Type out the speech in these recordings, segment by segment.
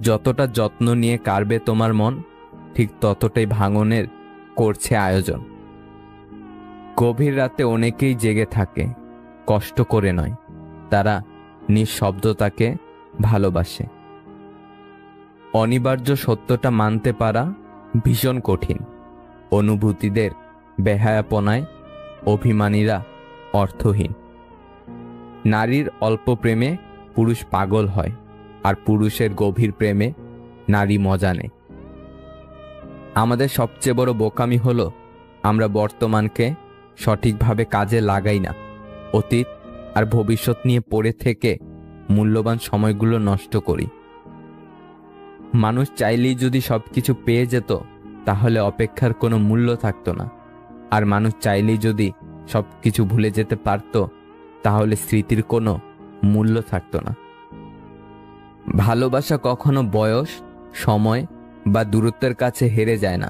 যতটা যত্ন নিয়ে কাড়বে তোমার মন, ঠিক ততটাই ভাঙনের করছে আয়োজন। গভীর রাতে অনেকেই জেগে থাকে, কষ্ট করে নয়, তারা নিঃশব্দতাকে ভালোবাসে। অনিবার্য সত্যটা মানতে পারা ভীষণ কঠিন। অনুভূতিদের বেহায়াপনায় অভিমানীরা অর্থহীন। নারীর অল্প প্রেমে পুরুষ পাগল হয়, আর পুরুষের গভীর প্রেমে নারী মজা নেয়। আমাদের সবচেয়ে বড় বোকামি হলো আমরা বর্তমানকে সঠিকভাবে কাজে লাগাই না, অতীত আর ভবিষ্যৎ নিয়ে পড়ে থেকে মূল্যবান সময়গুলো নষ্ট করি। মানুষ চাইলেই যদি সবকিছু পেয়ে যেত, তাহলে অপেক্ষার কোনো মূল্য থাকতো না। আর মানুষ চাইলেই যদি সবকিছু ভুলে যেতে পারত, তাহলে স্মৃতির কোনো মূল্য থাকতো না। ভালোবাসা কখনো বয়স, সময় বা দূরত্বের কাছে হেরে যায় না,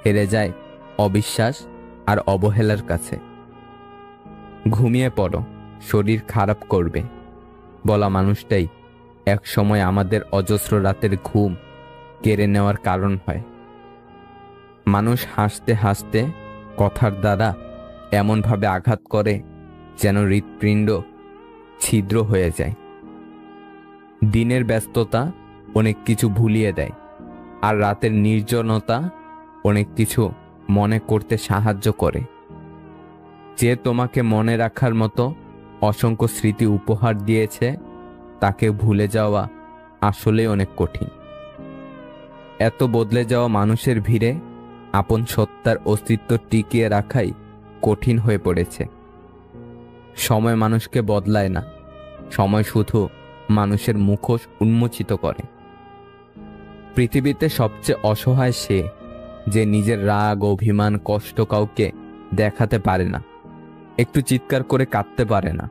হেরে যায় অবিশ্বাস আর অবহেলার কাছে। ঘুমিয়ে পড়ো, শরীর খারাপ করবে বলা মানুষটাই এক সময় আমাদের অজস্র রাতের ঘুম কেড়ে নেওয়ার কারণ হয়। মানুষ হাসতে হাসতে কথার দ্বারা এমনভাবে আঘাত করে যেন হৃৎপিণ্ড ছিদ্র হয়ে যায়। দিনের ব্যস্ততা অনেক কিছু ভুলিয়ে দেয়, আর রাতের নির্জনতা অনেক কিছু মনে করতে সাহায্য করে। যে তোমাকে মনে রাখার মতো অসংখ্য স্মৃতি উপহার দিয়েছে, তাকে ভুলে যাওয়া আসলেই অনেক কঠিন। এত বদলে যাওয়া মানুষের ভিড়ে আপন সত্তার অস্তিত্ব টিকিয়ে রাখাই কঠিন হয়ে পড়েছে। সময় মানুষকে বদলায় না, সময় শুধু মানুষের মুখোশ উন্মোচিত করে। পৃথিবীতে সবচেয়ে অসহায় সে, যে নিজের রাগ, অভিমান, কষ্ট কাউকে দেখাতে পারে না, একটু চিৎকার করে কাঁদতে পারে না,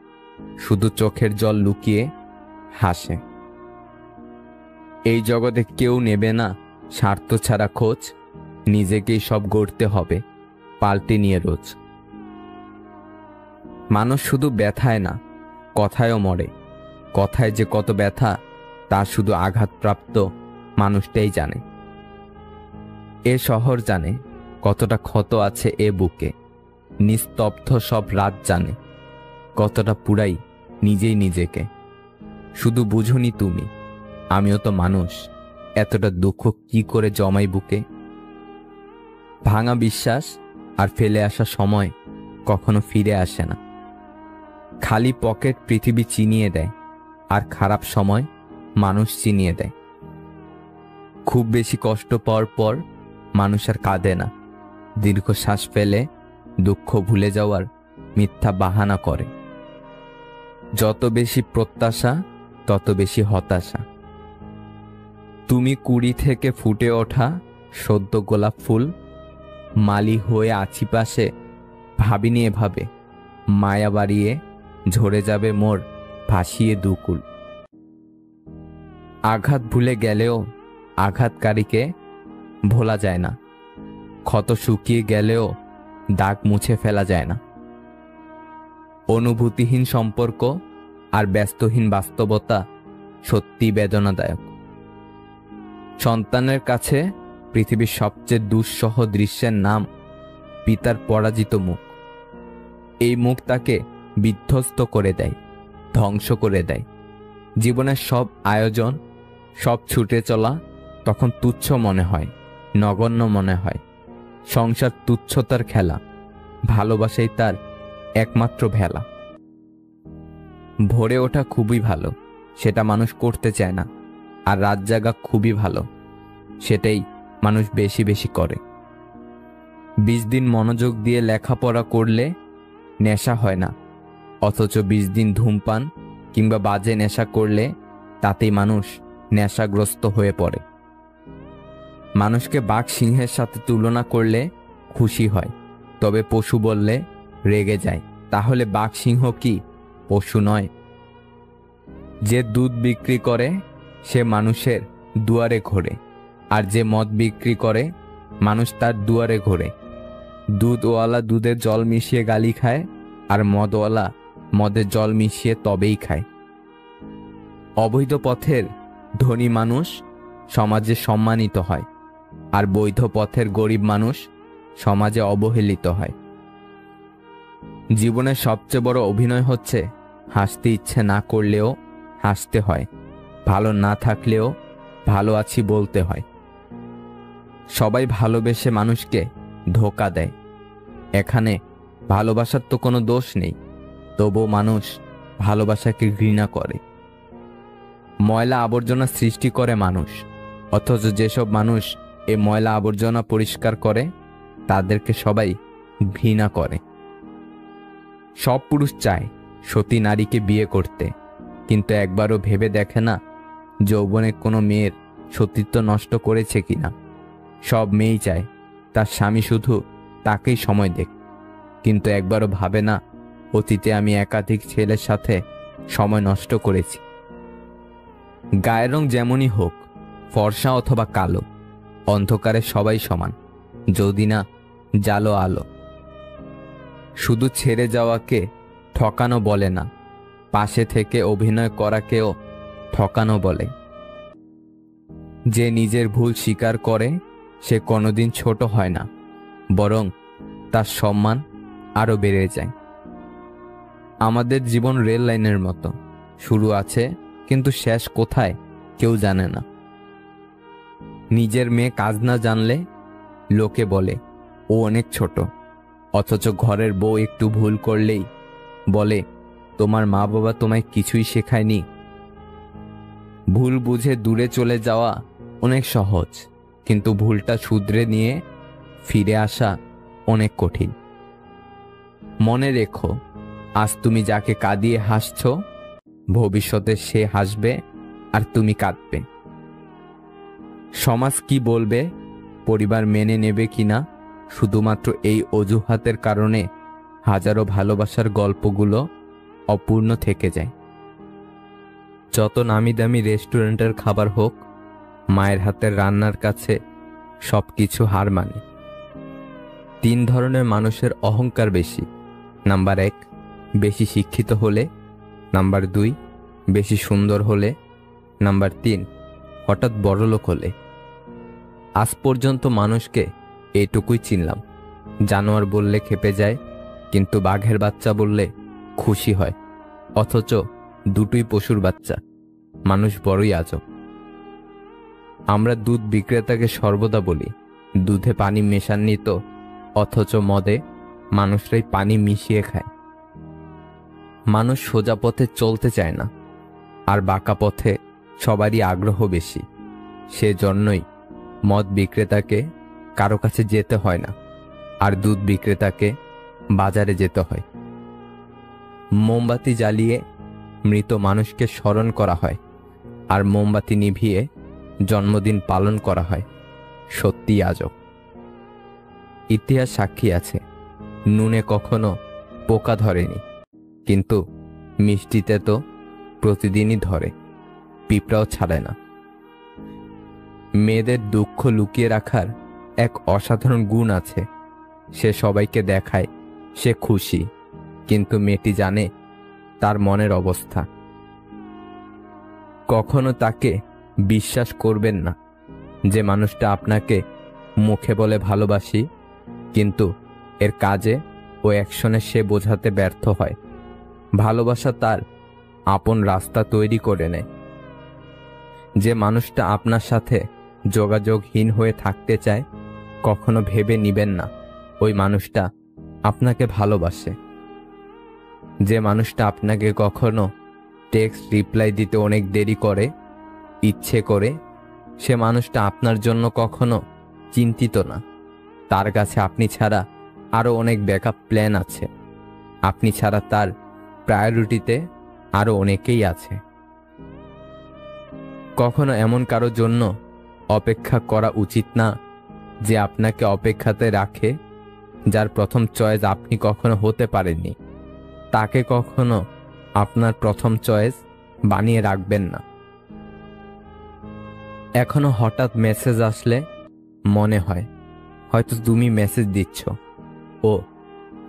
শুধু চোখের জল লুকিয়ে হাসে। এই জগতে কেউ নেবে না স্বার্থ ছাড়া খোঁজ, নিজেকেই সব গড়তে হবে পাল্টে নিয়ে রোজ। মানুষ শুধু ব্যথায় না, কথায়ও মরে। কথায় যে কত ব্যথা, তা শুধু আঘাতপ্রাপ্ত মানুষটাই জানে। এ শহর জানে কতটা ক্ষত আছে এ বুকে, নিস্তব্ধ সব রাত জানে কতটা পুরাই নিজেই নিজেকে। শুধু বুঝুনি তুমি, আমিও তো মানুষ, এতটা দুঃখ কি করে জমাই বুকে। ভাঙা বিশ্বাস আর ফেলে আসা সময় কখনো ফিরে আসে না। খালি পকেট পৃথিবী চিনিয়ে দেয়, আর খারাপ সময় মানুষ চিনিয়ে দেয়। খুব বেশি কষ্ট পাওয়ার পর মানুষ আর কাঁদে না, দীর্ঘশ্বাস ফেলে দুঃখ ভুলে যাওয়ার মিথ্যা বাহানা করে। যত বেশি প্রত্যাশা, তত বেশি হতাশা। তুমি কুড়ি থেকে ফুটে ওঠা সদ্য গোলাপ ফুল, মালি হয়ে আছি পাশে, ভাবিনি এভাবে মায়া বাড়িয়ে ঝরে যাবে মোর ভাসিয়ে দুকুল। আঘাত ভুলে গেলেও আঘাতকারীকে ভোলা যায় না, ক্ষত শুকিয়ে গেলেও দাগ মুছে ফেলা যায় না। অনুভূতিহীন সম্পর্ক আর ব্যস্তহীন বাস্তবতা সত্যি বেদনাদায়ক। সন্তানের কাছে পৃথিবীর সবচেয়ে দুঃসহ দৃশ্যের নাম পিতার পরাজিত মুখ। এই মুখ তাকে বিধ্বস্ত করে দেয়, ধ্বংস করে দেয়। জীবনের সব আয়োজন, সব ছুটে চলা তখন তুচ্ছ মনে হয়, নগণ্য মনে হয়। সংসার তুচ্ছতার খেলা, ভালোবাসাই তার একমাত্র ভেলা। ভোরে ওঠা খুবই ভালো, সেটা মানুষ করতে চায় না। আর রাত জাগা খুবই ভালো, সেটাই মানুষ বেশি বেশি করে। 20 দিন মনোযোগ দিয়ে লেখাপড়া করলে নেশা হয় না, অথচ 20 দিন ধূমপান কিংবা বাজে নেশা করলে তাতেই মানুষ নেশাগ্রস্ত হয়ে পড়ে। মানুষকে বাঘ সিংহের সাথে তুলনা করলে খুশি হয়, তবে পশু বললে রেগে যায়। তাহলে বাঘ সিংহ কি পশু নয়? যে দুধ বিক্রি করে সে মানুষের দুয়ারে ঘোরে, আর যে মদ বিক্রি করে মানুষ তার দুয়ারে ঘোরে। দুধওয়ালা দুধের জল মিশিয়ে গালি খায়, আর মদওয়ালা মদের জল মিশিয়ে তবেই খায়। অবৈধ পথের ধনী মানুষ সমাজে সম্মানিত হয়, আর বৈধ পথের গরিব মানুষ সমাজে অবহেলিত হয়। জীবনের সবচেয়ে বড় অভিনয় হচ্ছে হাসতে ইচ্ছে না করলেও হাসতে হয়, ভালো না থাকলেও ভালো আছি বলতে হয়। সবাই ভালোবেসে মানুষকে ধোঁকা দেয়। এখানে ভালোবাসার তো কোনো দোষ নেই, তবুও মানুষ ভালোবাসাকে ঘৃণা করে। ময়লা আবর্জনা সৃষ্টি করে মানুষ, অথচ যেসব মানুষ এই ময়লা আবর্জনা পরিষ্কার করে তাদেরকে সবাই ঘৃণা করে। সব পুরুষ চায় সতী নারীকে বিয়ে করতে, কিন্তু একবারও ভেবে দেখে না যৌবনে কোনো মেয়ের সতীত্ব নষ্ট করেছে কিনা। সব মেয়েই চায় তার স্বামী শুধু তাকেই সময় দেখ, কিন্তু একবারও ভাবে না অতীতে আমি একাধিক ছেলের সাথে সময় নষ্ট করেছি। গায়ের রং যেমনই হোক, ফর্সা অথবা কালো, অন্ধকারে সবাই সমান, যদি না জালো আলো। শুধু ছেড়ে যাওয়াকে ঠকানো বলে না, পাশে থেকে অভিনয় করাকেও ঠকানো বলে। যে নিজের ভুল স্বীকার করে সে কোনোদিন ছোট হয় না, বরং তার সম্মান আরো বেড়ে যায়। আমাদের জীবন রেল লাইনের মতো, শুরু আছে কিন্তু শেষ কোথায় কেউ জানে না। নিজের মেয়ে কাজ না জানলে লোকে বলে ও অনেক ছোট, অথচ ঘরের বউ একটু ভুল করলেই বলে তোমার মা বাবা তোমায় কিছুই শেখায়নি। ভুল বুঝে দূরে চলে যাওয়া অনেক সহজ, কিন্তু ভুলটা শুধরে নিয়ে ফিরে আসা অনেক কঠিন। মনে রেখো, আজ তুমি যাকে কাঁদিয়ে হাসছ, ভবিষ্যতে সে হাসবে আর তুমি কাঁদবে। সমাজ কি বলবে, পরিবার মেনে নেবে কিনা, শুধুমাত্র এই অজুহাতের কারণে হাজারো ভালোবাসার গল্পগুলো অপূর্ণ থেকে যায়। যত নামি দামি রেস্টুরেন্টের খাবার হোক, মায়ের হাতের রান্নার কাছে সবকিছু হার মানে। 3 ধরনের মানুষের অহংকার বেশি। নাম্বার 1, বেশি শিক্ষিত হলে। নাম্বার 2, বেশি সুন্দর হলে। নাম্বার 3, হঠাৎ বড়লোক হলে। আজ পর্যন্ত মানুষকে এইটুকুই চিনলাম, জানোয়ার বললে খেপে যায়, কিন্তু বাঘের বাচ্চা বললে খুশি হয়। অথচ দুটোই পশুর বাচ্চা, মানুষ বড়ই আজব। আমরা দুধ বিক্রেতাকে সর্বদা বলি দুধে পানি মেশাননি তো, অথচ মদে মানুষরাই পানি মিশিয়ে খায়। মানুষ সোজা পথে চলতে চায় না, আর বাঁকা পথে সবারই আগ্রহ বেশি। সেজন্যই মদ বিক্রেতাকে কারো কাছে যেতে হয় না, আর দুধ বিক্রেতাকে বাজারে যেতে হয়। মোমবাতি জ্বালিয়ে মৃত মানুষকে স্মরণ করা হয়, আর মোমবাতি নিভিয়ে জন্মদিন পালন করা হয়। সত্যি আজব। ইতিহাস সাক্ষী আছে, নুনে কখনো পোকা ধরেনি, কিন্তু মিষ্টিতে তো প্রতিদিনই ধরে, পিঁপড়াও ছাড়ে না। মেয়েদের দুঃখ লুকিয়ে রাখার এক অসাধারণ গুণ আছে। সে সবাইকে দেখায় সে খুশি, কিন্তু মেয়েটি জানে তার মনের অবস্থা। কখনো তাকে বিশ্বাস করবেন না যে মানুষটা আপনাকে মুখে বলে ভালোবাসি, কিন্তু এর কাজে ও অ্যাকশনে সে বোঝাতে ব্যর্থ হয়। ভালোবাসা তার আপন রাস্তা তৈরি করে নেয়। যে মানুষটা আপনার সাথে যোগাযোগহীন হয়ে থাকতে চায়, কখনো ভেবে নিবেন না ওই মানুষটা আপনাকে ভালোবাসে। যে মানুষটা আপনাকে কখনো টেক্সট রিপ্লাই দিতে অনেক দেরি করে ইচ্ছে করে, সে মানুষটা আপনার জন্য কখনো চিন্তিত না। তার কাছে আপনি ছাড়া আরো অনেক ব্যাকআপ প্ল্যান আছে। আপনি ছাড়া তার প্রায়োরিটিতে আরো অনেকেই আছে। কখনো এমন কারো জন্য অপেক্ষা করা উচিত না যে আপনাকে অপেক্ষাতে রাখে। যার প্রথম চয়েস আপনি কখনো হতে পারেননি, তাকে কখনো আপনার প্রথম চয়েস বানিয়ে রাখবেন না। এখনো হঠাৎ মেসেজ আসলে মনে হয় হয়তো তুমি মেসেজ দিচ্ছ, ও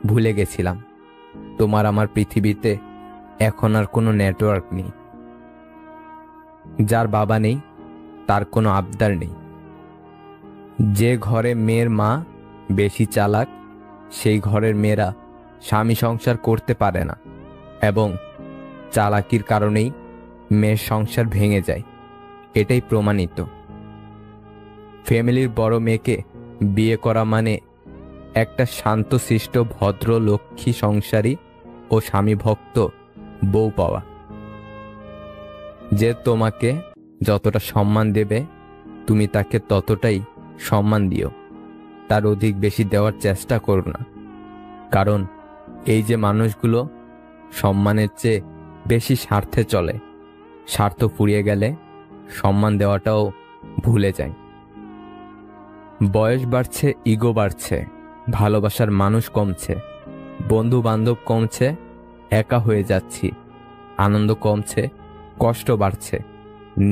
ভুলে গেছিলাম, তোমার আমার পৃথিবীতে এখন আর কোনো নেটওয়ার্ক নেই। যার বাবা নেই তার কোনো আবদার নেই। যে ঘরে মেয়ের মা বেশি চালাক, সেই ঘরের মেয়েরা স্বামী সংসার করতে পারে না, এবং চালাকির কারণেই মেয়ের সংসার ভেঙে যায়। এটাই প্রমাণিত। ফ্যামিলির বড় মেয়েকে বিয়ে করা মানে একটা শান্তশিষ্ট ভদ্র লক্ষ্মী সংসারী ও স্বামী ভক্ত বউ পাওয়া। যে তোমাকে যতটা সম্মান দেবে তুমি তাকে ততটাই সম্মান দিও, তার অধিক বেশি দেওয়ার চেষ্টা করো না। কারণ এই যে মানুষগুলো সম্মানের চেয়ে বেশি স্বার্থে চলে, স্বার্থ ফুরিয়ে গেলে সম্মান দেওয়াটাও ভুলে যায়। বয়স বাড়ছে, ইগো বাড়ছে, ভালোবাসার মানুষ কমছে, বন্ধু বান্ধব কমছে, একা হয়ে যাচ্ছি, আনন্দ কমছে, কষ্ট বাড়ছে,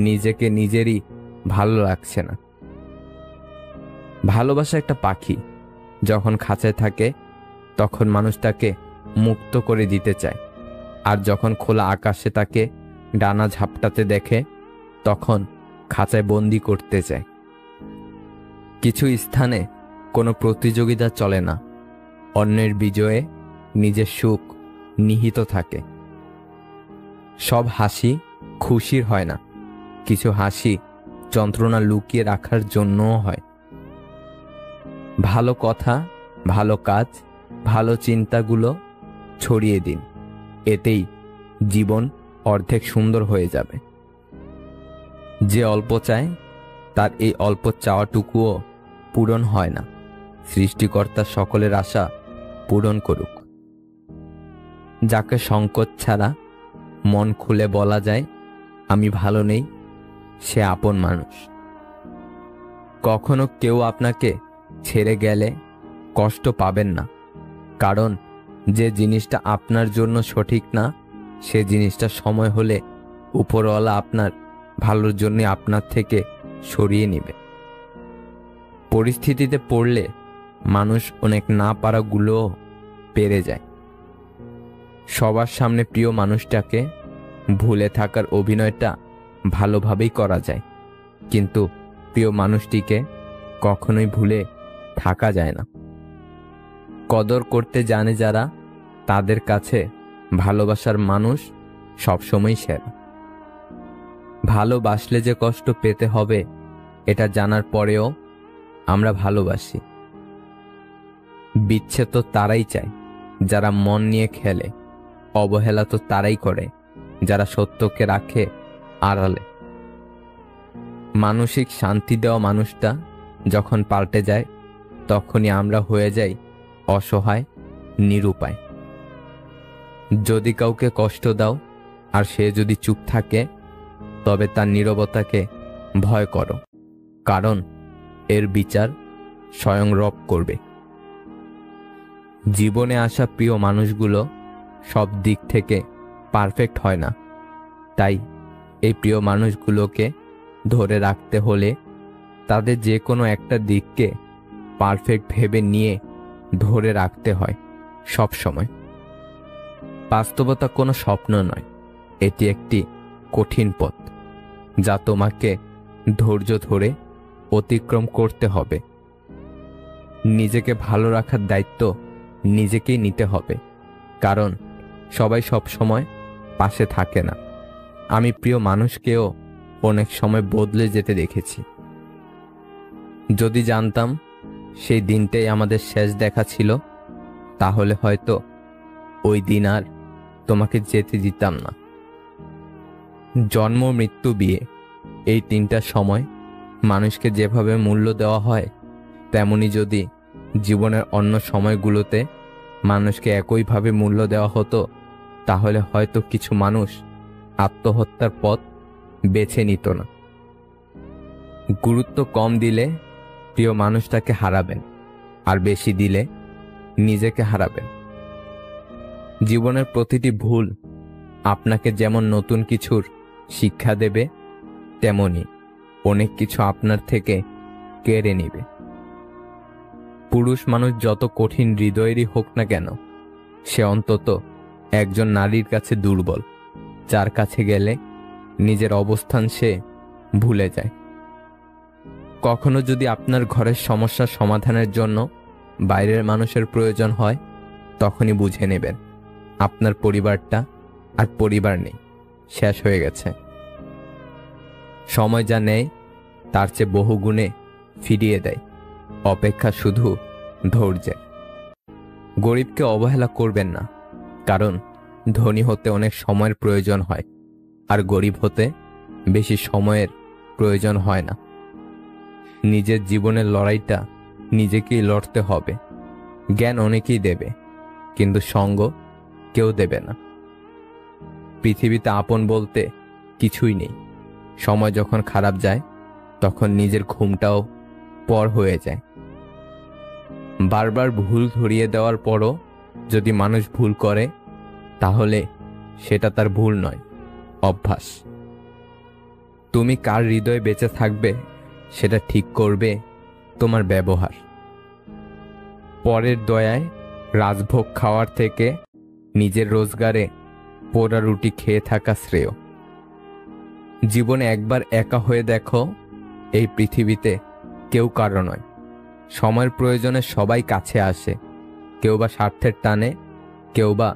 নিজেকে নিজেরই ভালো লাগছে না। ভালোবাসা একটা পাখি, যখন খাঁচায় থাকে তখন মানুষ তাকে মুক্ত করে দিতে চায়, আর যখন খোলা আকাশে তাকে ডানা ঝাপটাতে দেখে তখন খাঁচায় বন্দি করতে চায়। কিছু স্থানে কোনো প্রতিযোগিতা চলে না, অন্যের বিজয়ে নিজের সুখ নিহিত থাকে। সব হাসি খুশির হয় না, কিছু হাসি যন্ত্রণা লুকিয়ে রাখার জন্যও হয়। ভালো কথা, ভালো কাজ, ভালো চিন্তাগুলো ছড়িয়ে দিন, এতেই জীবন অর্ধেক সুন্দর হয়ে যাবে। যে অল্প চায় তার এই অল্প চাওয়াটুকুও পূরণ হয় না। সৃষ্টিকর্তা সকলের আশা পূরণ করুক। যাকে সংকোচ ছাড়া মন খুলে বলা যায় আমি ভালো নেই, সে আপন মানুষ। কখনো কেউ আপনাকে ছেড়ে গেলে কষ্ট পাবেন না, কারণ যে জিনিসটা আপনার জন্য সঠিক না সে জিনিসটা সময় হলে উপরওয়ালা আপনার ভালোর জন্য আপনার থেকে সরিয়ে নেবে। পরিস্থিতিতে পড়লে মানুষ অনেক না পারাগুলোও পেরে যায়। সবার সামনে প্রিয় মানুষটাকে ভুলে থাকার অভিনয়টা ভালোভাবেই করা যায়, কিন্তু প্রিয় মানুষটিকে কখনোই ভুলে থাকা যায় না। কদর করতে জানে যারা, তাদের কাছে ভালোবাসার মানুষ সবসময় সেরা। ভালোবাসলে যে কষ্ট পেতে হবে এটা জানার পরেও আমরা ভালোবাসি। বিচ্ছেদ তো তারাই চায় যারা মন নিয়ে খেলে, অবহেলা তো তারাই করে যারা সত্যকে রাখে আড়ালে। মানসিক শান্তি দেওয়া মানুষটা যখন পাল্টে যায় তখনই আমরা হয়ে যাই অসহায়, নিরুপায়। যদি কাউকে কষ্ট দাও আর সে যদি চুপ থাকে তবে তার নীরবতাকে ভয় করো, কারণ এর বিচার স্বয়ং রব করবে। জীবনে আসা প্রিয় মানুষগুলো সব দিক থেকে পারফেক্ট হয় না, তাই এই প্রিয় মানুষগুলোকে ধরে রাখতে হলে তাদের যে কোনো একটা দিককে পারফেক্ট ভেবে নিয়ে ধরে রাখতে হয় সব সময়। বাস্তবতা কোনো স্বপ্ন নয়, এটি একটি কঠিন পথ যা তোমাকে ধৈর্য ধরে অতিক্রম করতে হবে। নিজেকে ভালো রাখার দায়িত্ব নিজেকেই নিতে হবে, কারণ সবাই সব সময় পাশে থাকে না। আমি প্রিয় মানুষকেও অনেক সময় বদলে যেতে দেখেছি। যদি জানতাম সেই দিনটাই আমাদের শেষ দেখা ছিল, তাহলে হয়তো ওই দিন আর তোমাকে যেতে দিতাম না। জন্ম, মৃত্যু, বিয়ে, এই তিনটা সময় মানুষকে যেভাবে মূল্য দেওয়া হয়, তেমনি যদি জীবনের অন্য সময়গুলোতে মানুষকে একইভাবে মূল্য দেওয়া হতো, তাহলে হয়তো কিছু মানুষ আত্মহত্যার পথ বেছে নিত না। গুরুত্ব কম দিলে প্রিয় মানুষটাকে হারাবেন, আর বেশি দিলে নিজেকে হারাবেন। জীবনের প্রতিটি ভুল আপনাকে যেমন নতুন কিছুর শিক্ষা দেবে, তেমনি অনেক কিছু আপনার থেকে কেড়ে নেবে। পুরুষ মানুষ যত কঠিন হৃদয়েরই হোক না কেন, সে অন্তত একজন নারীর কাছে দুর্বল, যার কাছে গেলে নিজের অবস্থান সে ভুলে যায়। কখনো যদি আপনার ঘরের সমস্যার সমাধানের জন্য বাইরের মানুষের প্রয়োজন হয়, তখনই বুঝে নেবেন আপনার পরিবারটা আর পরিবার নেই, শেষ হয়ে গেছে। সময় যা নেয় তার চেয়ে বহুগুণে ফিরিয়ে দেয়, অপেক্ষা শুধু ধৈর্যের। গরিবকে অবহেলা করবেন না, কারণ ধনী হতে অনেক সময়ের প্রয়োজন হয়, আর গরিব হতে বেশি সময়ের প্রয়োজন হয় না। নিজের জীবনের লড়াইটা নিজেকেই লড়তে হবে। জ্ঞান অনেকেই দেবে, কিন্তু সঙ্গ কেউ দেবে না। পৃথিবীতে আপন বলতে কিছুই নেই। সময় যখন খারাপ যায়, তখন নিজের ঘুমটাও পর হয়ে যায়। বারবার ভুল ধরিয়ে দেওয়ার পরও যদি মানুষ ভুল করে, তাহলে সেটা তার ভুল নয়, অভ্যাস। তুমি কার হৃদয়ে বেঁচে থাকবে সেটা ঠিক করবে তোমার ব্যবহার। পরের দয়ায় রাজভোগ খাওয়ার থেকে নিজের রোজগারে পোড়া রুটি খেয়ে থাকা শ্রেয়। জীবনে একবার একা হয়ে দেখো, এই পৃথিবীতে কেউ কারো নয়। সময়ের প্রয়োজনে সবাই কাছে আসে, কেউ বা স্বার্থের টানে, কেউ বা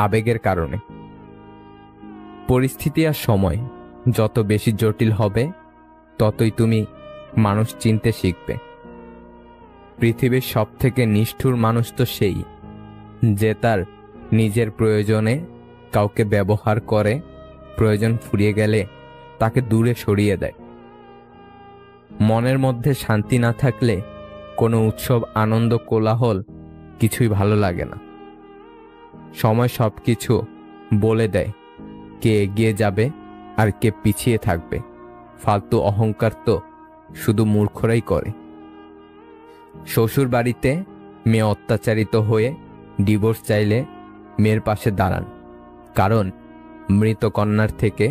আবেগের কারণে। পরিস্থিতি আর সময় যত বেশি জটিল হবে, ততই তুমি মানুষ চিনতে শিখবে। পৃথিবীর সবথেকে নিষ্ঠুর মানুষ তো সেই, যে তার নিজের প্রয়োজনে কাউকে ব্যবহার করে, প্রয়োজন ফুরিয়ে গেলে তাকে দূরে সরিয়ে দেয়। মনের মধ্যে শান্তি না থাকলে কোনো উৎসব, আনন্দ, কোলাহল কিছুই ভালো লাগে না। সময় সবকিছু বলে দেয়, কে এগিয়ে যাবে আর কে পিছিয়ে থাকবে। ফালতু অহংকার তো শুধু মূর্খরাই করে। শ্বশুর বাড়িতে মেয়ে অত্যাচারিত হয়ে ডিভোর্স চাইলে মেয়ের পাশে দাঁড়ান, কারণ মৃত কন্যার থেকে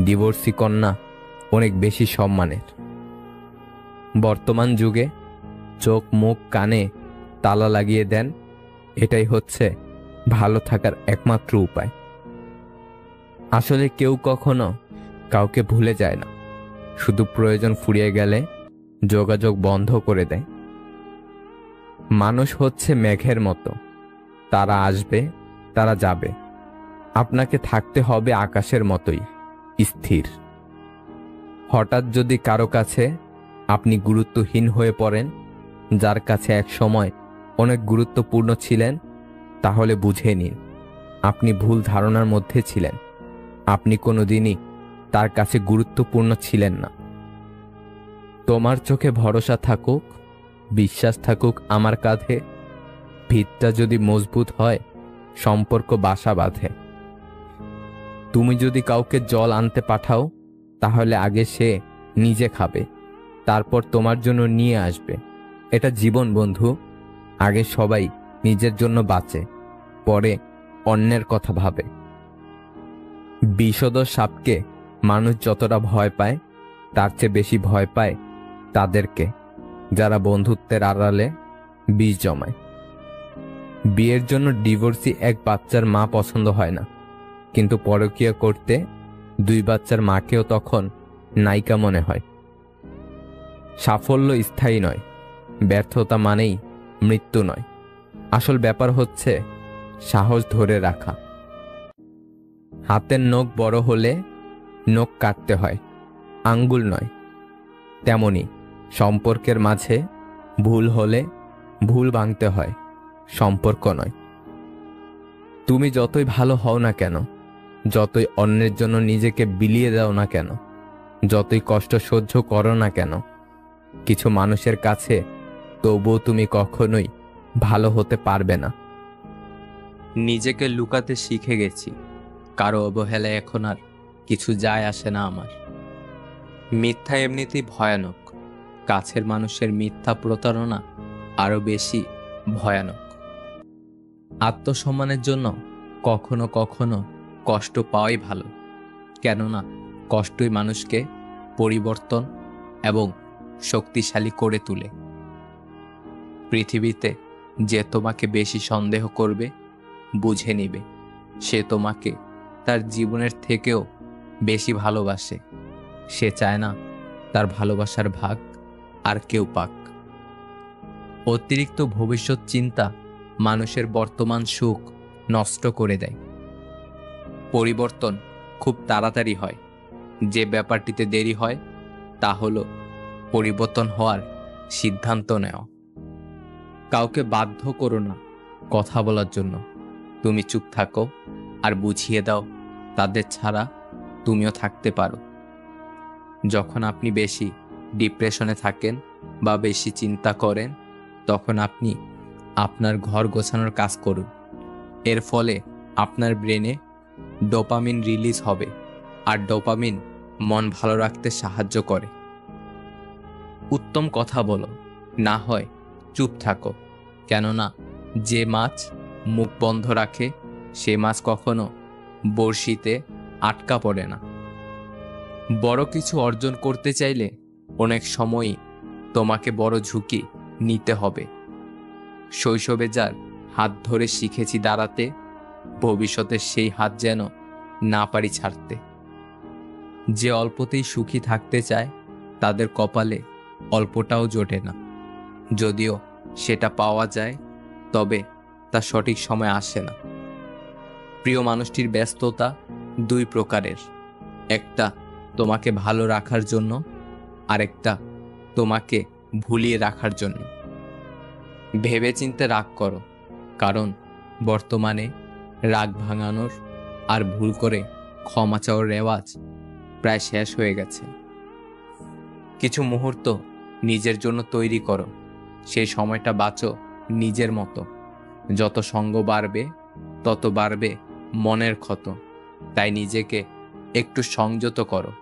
ডিভোর্সি কন্যা অনেক বেশি সম্মানের। বর্তমান যুগে চোখ, মুখ, কানে তালা লাগিয়ে দেন, এটাই হচ্ছে ভালো থাকার একমাত্র উপায়। আসলে কেউ কখনো কাউকে ভুলে যায় না, শুধু প্রয়োজন ফুরিয়ে গেলে যোগাযোগ বন্ধ করে দেয়। মানুষ হচ্ছে মেঘের মতো, তারা আসবে, তারা যাবে। আপনাকে থাকতে হবে আকাশের মতোই স্থির। হঠাৎ যদি কারো কাছে আপনি গুরুত্বহীন হয়ে পড়েন, যার কাছে এক সময় অনেক গুরুত্বপূর্ণ ছিলেন, তাহলে বুঝে নিন আপনি ভুল ধারণার মধ্যে ছিলেন। আপনি কোনোদিনই তার কাছে গুরুত্বপূর্ণ ছিলেন না। তোমার চোখে ভরসা থাকুক, বিশ্বাস থাকুক আমার কাঁধে। ভিতটা যদি মজবুত হয়, সম্পর্ক বাসা বাঁধে। তুমি যদি কাউকে জল আনতে পাঠাও, তাহলে আগে সে নিজে খাবে, তারপর তোমার জন্য নিয়ে আসবে। এটা জীবন বন্ধু। আগে সবাই নিজের জন্য বাঁচে, পরে অন্যের কথা ভাবে। বিষধর সাপকে মানুষ যতটা ভয় পায়, তার চেয়ে বেশি ভয় পায় তাদেরকে যারা বন্ধুত্বের আড়ালে বিষ জমায়। বিয়ের জন্য ডিভোর্সি এক বাচ্চার মা পছন্দ হয় না, কিন্তু পরকীয়া করতে 2 বাচ্চার মাকেও তখন নায়িকা মনে হয়। সাফল্য স্থায়ী নয়, ব্যর্থতা মানেই মৃত্যু নয়। আসল ব্যাপার হচ্ছে সাহস ধরে রাখা। হাতের নখ বড় হলে নখ কাটতে হয়, আঙ্গুল নয়। তেমনি সম্পর্কের মাঝে ভুল হলে ভুল ভাঙতে হয়, সম্পর্ক নয়। তুমি যতই ভালো হও না কেন, যতই অন্যের জন্য নিজেকে বিলিয়ে দাও না কেন, যতই কষ্ট সহ্য করো না কেন, কিছু মানুষের কাছে তবুও তুমি কখনোই ভালো হতে পারবে না। নিজেকে লুকাতে শিখে গেছি, কারো অবহেলায় এখন আর কিছু যায় আসে না আমার। মিথ্যা এমনিতেই ভয়ানক, কাছের মানুষের মিথ্যা প্রতারণা আরো বেশি ভয়ানক। আত্মসম্মানের জন্য কখনো কখনো কষ্ট পাওয়াই ভালো, কেননা কষ্টই মানুষকে পরিবর্তন এবং শক্তিশালী করে তোলে। পৃথিবীতে যে তোমাকে বেশি সন্দেহ করবে, বুঝে নিবে সে তোমাকে তার জীবনের থেকেও বেশি ভালোবাসে। সে চায় না তার ভালোবাসার ভাগ আর কেউ পাক। অতিরিক্ত ভবিষ্যৎ চিন্তা মানুষের বর্তমান সুখ নষ্ট করে দেয়। পরিবর্তন খুব তাড়াতাড়ি হয়, যে ব্যাপারটিতে দেরি হয় তা হলো পরিবর্তন হওয়ার সিদ্ধান্ত নেওয়া। কাউকে বাধ্য করো না কথা বলার জন্য, তুমি চুপ থাকো আর বুঝিয়ে দাও তাদের ছাড়া তুমিও থাকতে পারো। যখন আপনি বেশি ডিপ্রেশনে থাকেন বা বেশি চিন্তা করেন, তখন আপনি আপনার ঘর গোছানোর কাজ করুন। এর ফলে আপনার ব্রেনে ডোপামিন রিলিজ হবে, আর ডোপামিন মন ভালো রাখতে সাহায্য করে। উত্তম কথা বলো, না হয় চুপ থাকো। কেননা যে মাছ মুখ বন্ধ রাখে সে মাছ কখনো বড়শিতে আটকা পড়ে না। বড় কিছু অর্জন করতে চাইলে অনেক সময়ই তোমাকে বড় ঝুঁকি নিতে হবে। শৈশবে যার হাত ধরে শিখেছি দাঁড়াতে, ভবিষ্যতে সেই হাত যেন না পারি ছাড়তে। যে অল্পতেই সুখী থাকতে চায় তাদের কপালে অল্পটাও জোটে না। যদিও সেটা পাওয়া যায়, তবে তা সঠিক সময় আসে না। প্রিয় মানুষটির ব্যস্ততা দুই প্রকারের, একটা তোমাকে ভালো রাখার জন্য, আরেকটা তোমাকে ভুলিয়ে রাখার জন্য। ভেবেচিন্তে রাগ করো, কারণ বর্তমানে রাগ ভাঙানোর আর ভুল করে ক্ষমা চাওয়ার রেওয়াজ প্রায় শেষ হয়ে গেছে। কিছু মুহূর্ত নিজের জন্য তৈরি করো, সেই সময়টা বাঁচো নিজের মতো। যত সঙ্গ বাড়বে তত বাড়বে মনের ক্ষত, তাই নিজেকে একটু সংযত করো।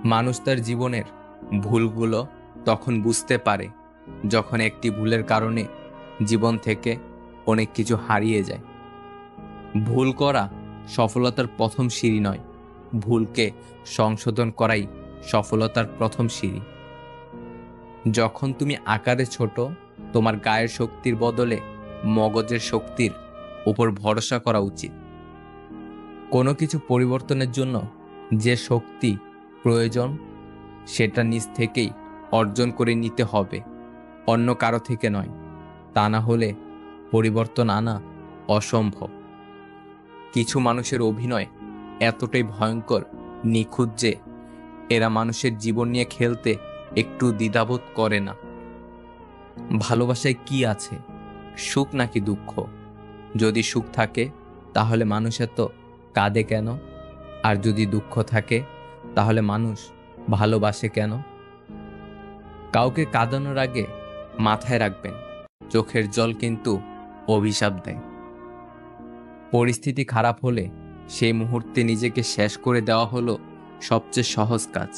মানুষ তার জীবনের ভুলগুলো তখন বুঝতে পারে যখন একটি ভুলের কারণে জীবন থেকে অনেক কিছু হারিয়ে যায়। ভুল করা সফলতার প্রথম সিঁড়ি নয়, ভুলকে সংশোধন করাই সফলতার প্রথম সিঁড়ি। যখন তুমি আকারে ছোট, তোমার গায়ের শক্তির বদলে মগজের শক্তির উপর ভরসা করা উচিত। কোনো কিছু পরিবর্তনের জন্য যে শক্তি প্রয়োজন সেটা নিজ থেকেই অর্জন করে নিতে হবে, অন্য কারো থেকে নয়। তা না হলে পরিবর্তন আনা অসম্ভব। কিছু মানুষের অভিনয় এতটাই ভয়ঙ্কর, নিখুঁত যে এরা মানুষের জীবন নিয়ে খেলতে একটু দ্বিধাবোধ করে না। ভালোবাসায় কি আছে, সুখ নাকি দুঃখ? যদি সুখ থাকে তাহলে মানুষ এত কাঁদে কেন? আর যদি দুঃখ থাকে তাহলে মানুষ ভালোবাসে কেন? কাউকে কাঁদানোর আগে মাথায় রাখবেন, চোখের জল কিন্তু অভিশাপ দেয়। পরিস্থিতি খারাপ হলে সেই মুহূর্তে নিজেকে শেষ করে দেওয়া হলো সবচেয়ে সহজ কাজ।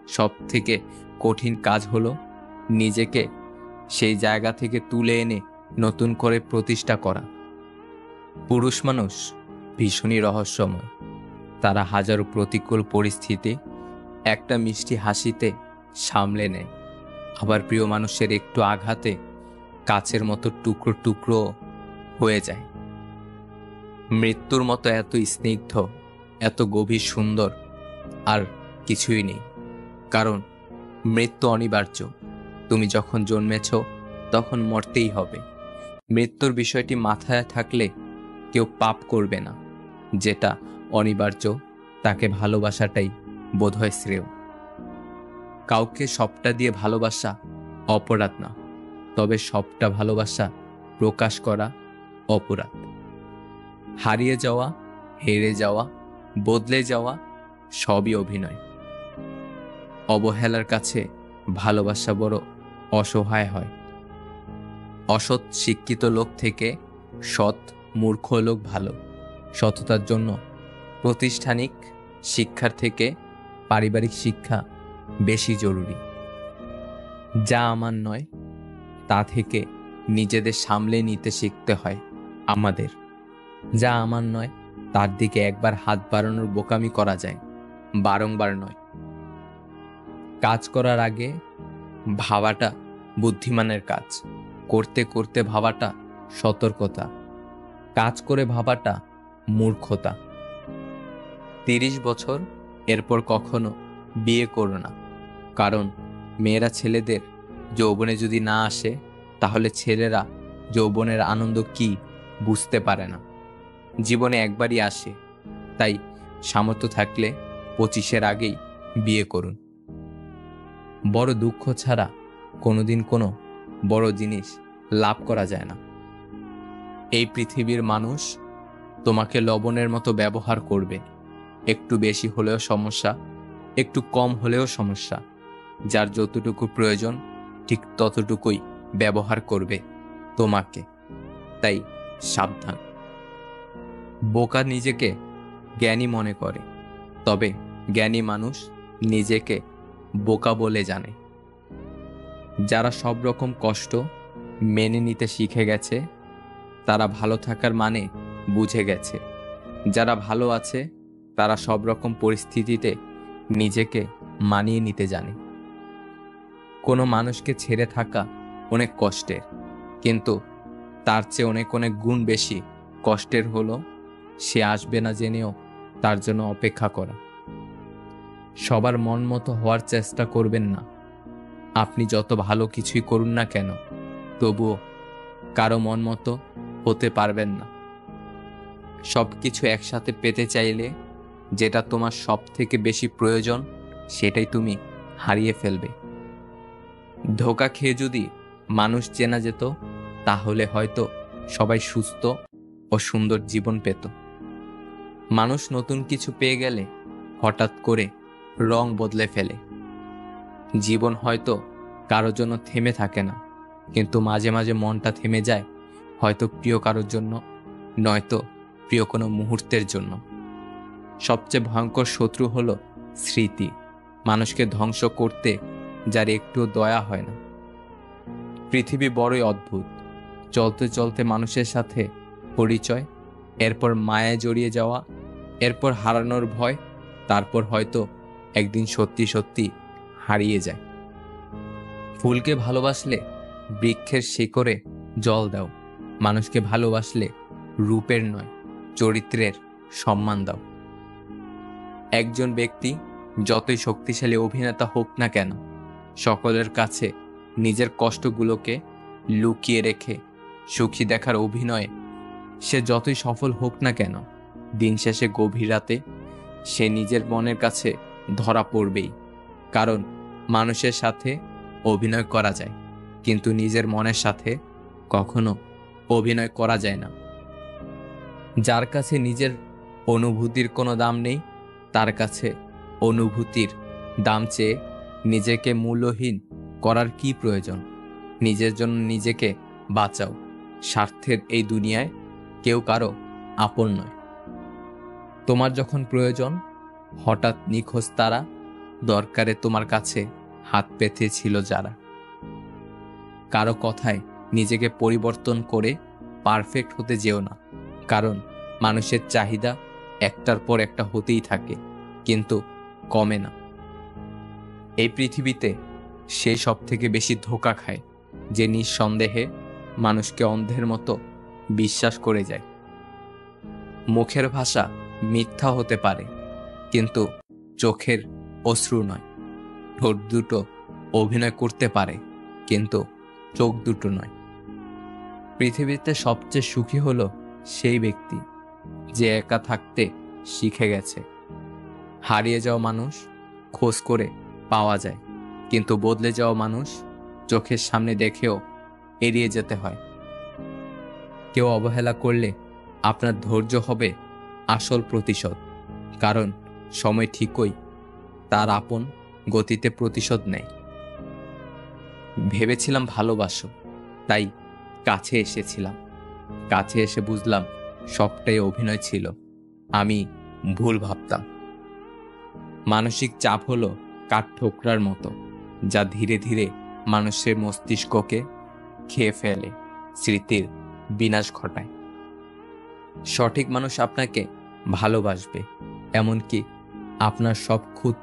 সব থেকে কঠিন কাজ হলো নিজেকে সেই জায়গা থেকে তুলে এনে নতুন করে প্রতিষ্ঠা করা। পুরুষ মানুষ ভীষণই রহস্যময়। তারা হাজারো প্রতিকূল পরিস্থিতি একটা মিষ্টি হাসিতে সামলে নেয়, আবার প্রিয় মানুষের একটু আঘাতে কাচের মতো টুকরো টুকরো হয়ে যায়। মৃত্যুর মতো এত স্নিগ্ধ, এত গভীর সুন্দর আর কিছুই নেই, কারণ মৃত্যু অনিবার্য। তুমি যখন জন্মেছ তখন মরতেই হবে। মৃত্যুর বিষয়টি মাথায় থাকলে কেউ পাপ করবে না। যেটা অনিবার্য তাকে ভালোবাসাটাই বোধহয় শ্রেয়। কাউকে সবটা দিয়ে ভালোবাসা অপরাধ না, তবে সবটা ভালোবাসা প্রকাশ করা অপরাধ। হারিয়ে যাওয়া, হেরে যাওয়া, বদলে যাওয়া সবই অভিনয়। অবহেলার কাছে ভালোবাসা বড় অসহায় হয়। অসৎ শিক্ষিত লোক থেকে সৎ মূর্খ লোক ভালো। সততার জন্য প্রাতিষ্ঠানিক শিক্ষার থেকে পারিবারিক শিক্ষা বেশি জরুরি। যা আমার নয় তা থেকে নিজেদের সামলে নিতে শিখতে হয় আমাদের। যা আমার নয় তার দিকে একবার হাত বাড়ানোর বোকামি করা যায়, বারংবার নয়। কাজ করার আগে ভাবাটা বুদ্ধিমানের কাজ, করতে করতে ভাবাটা সতর্কতা, কাজ করে ভাবাটা মূর্খতা। 30 বছর এরপর কখনো বিয়ে করো না, কারণ মেয়েরা ছেলেদের যৌবনে যদি না আসে, তাহলে ছেলেরা যৌবনের আনন্দ কি বুঝতে পারে না। জীবনে একবারই আসে, তাই সামর্থ্য থাকলে 25-এর আগেই বিয়ে করুন। বড় দুঃখ ছাড়া কোনোদিন কোনো বড় জিনিস লাভ করা যায় না। এই পৃথিবীর মানুষ তোমাকে লবণের মতো ব্যবহার করবে। একটু বেশি হলেও সমস্যা, একটু কম হলেও সমস্যা। যার যতটুকু প্রয়োজন ঠিক ততটুকুই ব্যবহার করবে তোমাকে। তাই সাবধান। বোকা নিজেকে জ্ঞানী মনে করে, তবে জ্ঞানী মানুষ নিজেকে বোকা বলে জানে। যারা সব রকম কষ্ট মেনে নিতে শিখে গেছে, তারা ভালো থাকার মানে বুঝে গেছে। যারা ভালো আছে, তারা সব রকম পরিস্থিতিতে নিজেকে মানিয়ে নিতে জানে। কোনো মানুষকে ছেড়ে থাকা অনেক কষ্টের, কিন্তু তার চেয়ে অনেক অনেক গুণ বেশি কষ্টের হলো সে আসবে না জেনেও তার জন্য অপেক্ষা করা। সবার মন মতো হওয়ার চেষ্টা করবেন না। আপনি যত ভালো কিছুই করুন না কেন, তবুও কারো মন মতো হতে পারবেন না। সব কিছু একসাথে পেতে চাইলে যেটা তোমার সব থেকে বেশি প্রয়োজন, সেটাই তুমি হারিয়ে ফেলবে। ধোঁকা খেয়ে যদি মানুষ চেনা যেত, তাহলে হয়তো সবাই সুস্থ ও সুন্দর জীবন পেত। মানুষ নতুন কিছু পেয়ে গেলে হঠাৎ করে রং বদলে ফেলে। জীবন হয়তো কারোর জন্য থেমে থাকে না, কিন্তু মাঝে মাঝে মনটা থেমে যায়, হয়তো প্রিয় কারোর জন্য, নয়তো প্রিয় কোনো মুহূর্তের জন্য। সবচেয়ে ভয়ঙ্কর শত্রু হলো স্মৃতি, মানুষকে ধ্বংস করতে যার একটুও দয়া হয় না। পৃথিবী বড়ই অদ্ভুত। চলতে চলতে মানুষের সাথে পরিচয়, এরপর মায়ায় জড়িয়ে যাওয়া, এরপর হারানোর ভয়, তারপর হয়তো একদিন সত্যি সত্যি হারিয়ে যায়। ফুলকে ভালোবাসলে বৃক্ষের শিকড়ে জল দাও। মানুষকে ভালোবাসলে রূপের নয়, চরিত্রের সম্মান দাও। একজন ব্যক্তি যতই শক্তিশালী অভিনেতা হোক না কেন, সকলের কাছে নিজের কষ্টগুলোকে লুকিয়ে রেখে সুখী দেখার অভিনয়ে সে যতই সফল হোক না কেন, দিন শেষে গভীর রাতে সে নিজের মনের কাছে ধরা পড়বেই। কারণ মানুষের সাথে অভিনয় করা যায়, কিন্তু নিজের মনের সাথে কখনো অভিনয় করা যায় না। যার কাছে নিজের অনুভূতির কোনো দাম নেই, তার কাছে অনুভূতির দাম চেয়ে নিজেকে মূল্যহীন করার কি প্রয়োজন? নিজের জন্য নিজেকে বাঁচাও। স্বার্থের এই দুনিয়ায় কেউ কারো আপন নয়। তোমার যখন প্রয়োজন, হঠাৎ নিখোঁজ তারা, দরকারে তোমার কাছে হাত পেতেছিল যারা। কারো কথায় নিজেকে পরিবর্তন করে পারফেক্ট হতে যেও না, কারণ মানুষের চাহিদা একটার পর একটা হতেই থাকে, কিন্তু কমে না। এই পৃথিবীতে সে সব থেকে বেশি ধোঁকা খায় যে নিঃসন্দেহে মানুষকে অন্ধের মতো বিশ্বাস করে যায়। মুখের ভাষা মিথ্যা হতে পারে, কিন্তু চোখের অশ্রু নয়। ঠোঁট দুটো অভিনয় করতে পারে, কিন্তু চোখ দুটো নয়। পৃথিবীতে সবচেয়ে সুখী হলো সেই ব্যক্তি যে একা থাকতে শিখে গেছে। হারিয়ে যাওয়া মানুষ খোঁজ করে পাওয়া যায়, কিন্তু বদলে যাওয়া মানুষ চোখের সামনে দেখেও এড়িয়ে যেতে হয়। কেউ অবহেলা করলে আপনার ধৈর্য হবে আসল প্রতিশোধ, কারণ সময় ঠিকই তার আপন গতিতে প্রতিশোধ নেয়। ভেবেছিলাম ভালোবাসো, তাই কাছে এসেছিলাম। কাছে এসে বুঝলাম সবটাই অভিনয় ছিল, আমি ভুল ভাবতাম। মানসিক চাপ হলো কাঠঠোকরার মতো, যা ধীরে ধীরে মানুষের মস্তিষ্ককে খেয়ে ফেলে, স্মৃতির বিনাশ ঘটায়। সঠিক মানুষ আপনাকে ভালোবাসবে, এমনকি আপনার সব খুঁত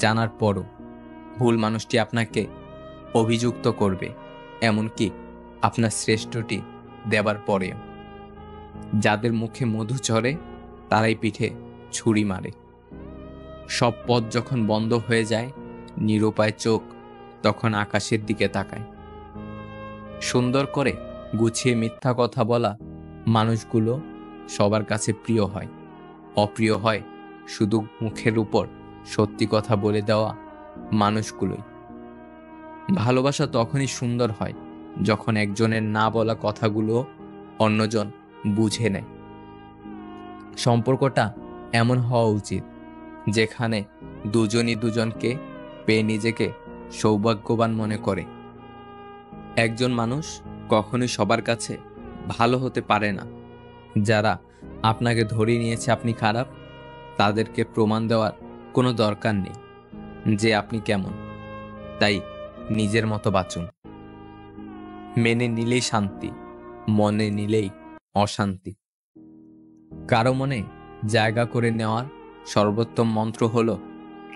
জানার পরও। ভুল মানুষটি আপনাকে অভিযুক্ত করবে, এমনকি আপনার শ্রেষ্ঠটি দেবার পরেও। যাদের মুখে মধু ঝরে, তারাই পিঠে ছুরি মারে। সব পথ যখন বন্ধ হয়ে যায়, নিরুপায় চোখ তখন আকাশের দিকে তাকায়। সুন্দর করে গুছিয়ে মিথ্যা কথা বলা মানুষগুলো সবার কাছে প্রিয় হয়। অপ্রিয় হয় শুধু মুখের উপর সত্যি কথা বলে দেওয়া মানুষগুলোই। ভালোবাসা তখনই সুন্দর হয় যখন একজনের না বলা কথাগুলো অন্যজন বুঝে নেয়। সম্পর্কটা এমন হওয়া উচিত যেখানে দুজনই দুজনকে পেয়ে নিজেকে সৌভাগ্যবান মনে করে। একজন মানুষ কখনোই সবার কাছে ভালো হতে পারে না। যারা আপনাকে ধরে নিয়েছে আপনি খারাপ, তাদেরকে প্রমাণ দেওয়ার কোনো দরকার নেই যে আপনি কেমন। তাই নিজের মতো বাঁচুন। মেনে নিলেই শান্তি, মনে নিলেই অশান্তি। কারো মনে জায়গা করে নেওয়ার সর্বোত্তম মন্ত্র হলো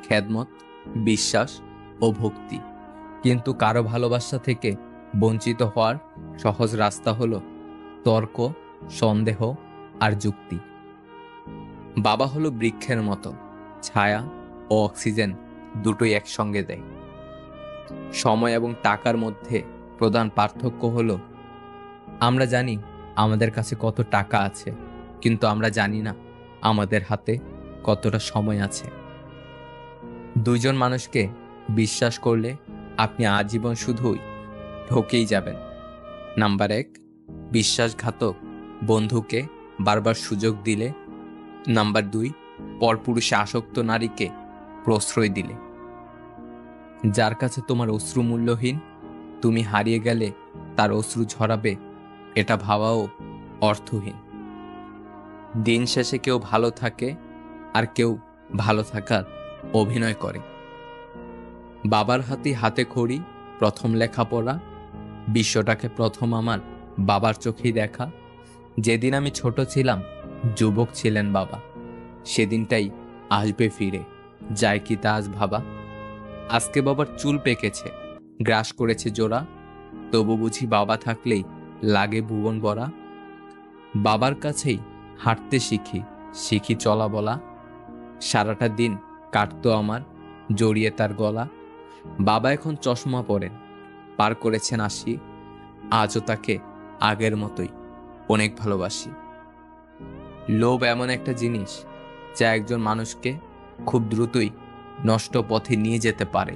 খেদমত, বিশ্বাস ও ভক্তি। কিন্তু কারো ভালোবাসা থেকে বঞ্চিত হওয়ার সহজ রাস্তা হলো তর্ক, সন্দেহ আর যুক্তি। বাবা হলো বৃক্ষের মতো, ছায়া ও অক্সিজেন দুটোই একসঙ্গে দেয়। সময় এবং টাকার মধ্যে প্রধান পার্থক্য হলো আমরা জানি আমাদের কাছে কত টাকা আছে, কিন্তু আমরা জানি না আমাদের হাতে কতটা সময় আছে। দুইজন মানুষকে বিশ্বাস করলে আপনি আজীবন শুধুই ঠকেই যাবেন। নাম্বার 1, বিশ্বাসঘাতক বন্ধুকে বারবার সুযোগ দিলে। নাম্বার 2, পরপুরুষে আসক্ত নারীকে প্রশ্রয় দিলে। যার কাছে তোমার অশ্রু মূল্যহীন, তুমি হারিয়ে গেলে তার অশ্রু ঝরাবে, এটা ভাবাও অর্থহীন। দিন শেষে কেউ ভালো থাকে আর কেউ ভালো থাকার অভিনয় করে। বাবার হাতে খড়ি, প্রথম লেখাপড়া, বিশ্বটাকে প্রথম আমার বাবার চোখেই দেখা। যেদিন আমি ছোট ছিলাম, যুবক ছিলেন বাবা, সেদিনটাই আসবে ফিরে, যায় কি তা আজ ভাবা। আজকে বাবার চুল পেকেছে, গ্রাস করেছে জোড়া, তবু বুঝি বাবা থাকলেই লাগে ভুবন ভরা। বাবার কাছেই হাঁটতে শিখি চলা বলা, সারাটা দিন কাটতো আমার জড়িয়ে তার গলা। বাবা এখন চশমা পরেন, পার করেছেন 80, আজও তাকে আগের মতোই অনেক ভালোবাসি। লোভ এমন একটা জিনিস যা একজন মানুষকে খুব দ্রুতই নষ্ট পথে নিয়ে যেতে পারে,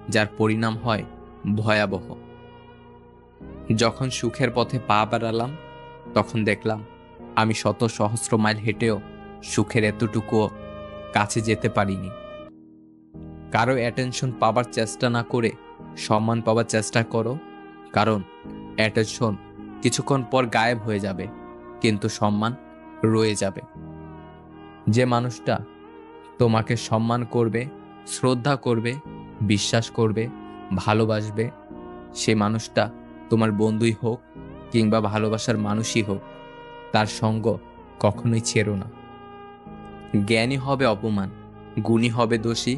যার পরিণাম হয় ভয়াবহ। যখন সুখের পথে পা বাড়ালাম, তখন দেখলাম আমি শত সহস্র মাইল হেঁটেও সুখের এতটুকুও কাছে যেতে পারিনি। কারো অ্যাটেনশন পাবার চেষ্টা না করে সম্মান পাবার চেষ্টা করো, কারণ অ্যাটেনশন কিছুক্ষণ পর গায়েব হয়ে যাবে, কিন্তু সম্মান রয়ে যাবে। যে মানুষটা তোমাকে সম্মান করবে, শ্রদ্ধা করবে, বিশ্বাস করবে, ভালোবাসবে, সে মানুষটা তোমার বন্ধুই হোক কিংবা ভালোবাসার মানুষই হোক, তার সঙ্গ কখনোই ছেড়ো না। জ্ঞানী হবে অপমান, গুণী হবে দোষী,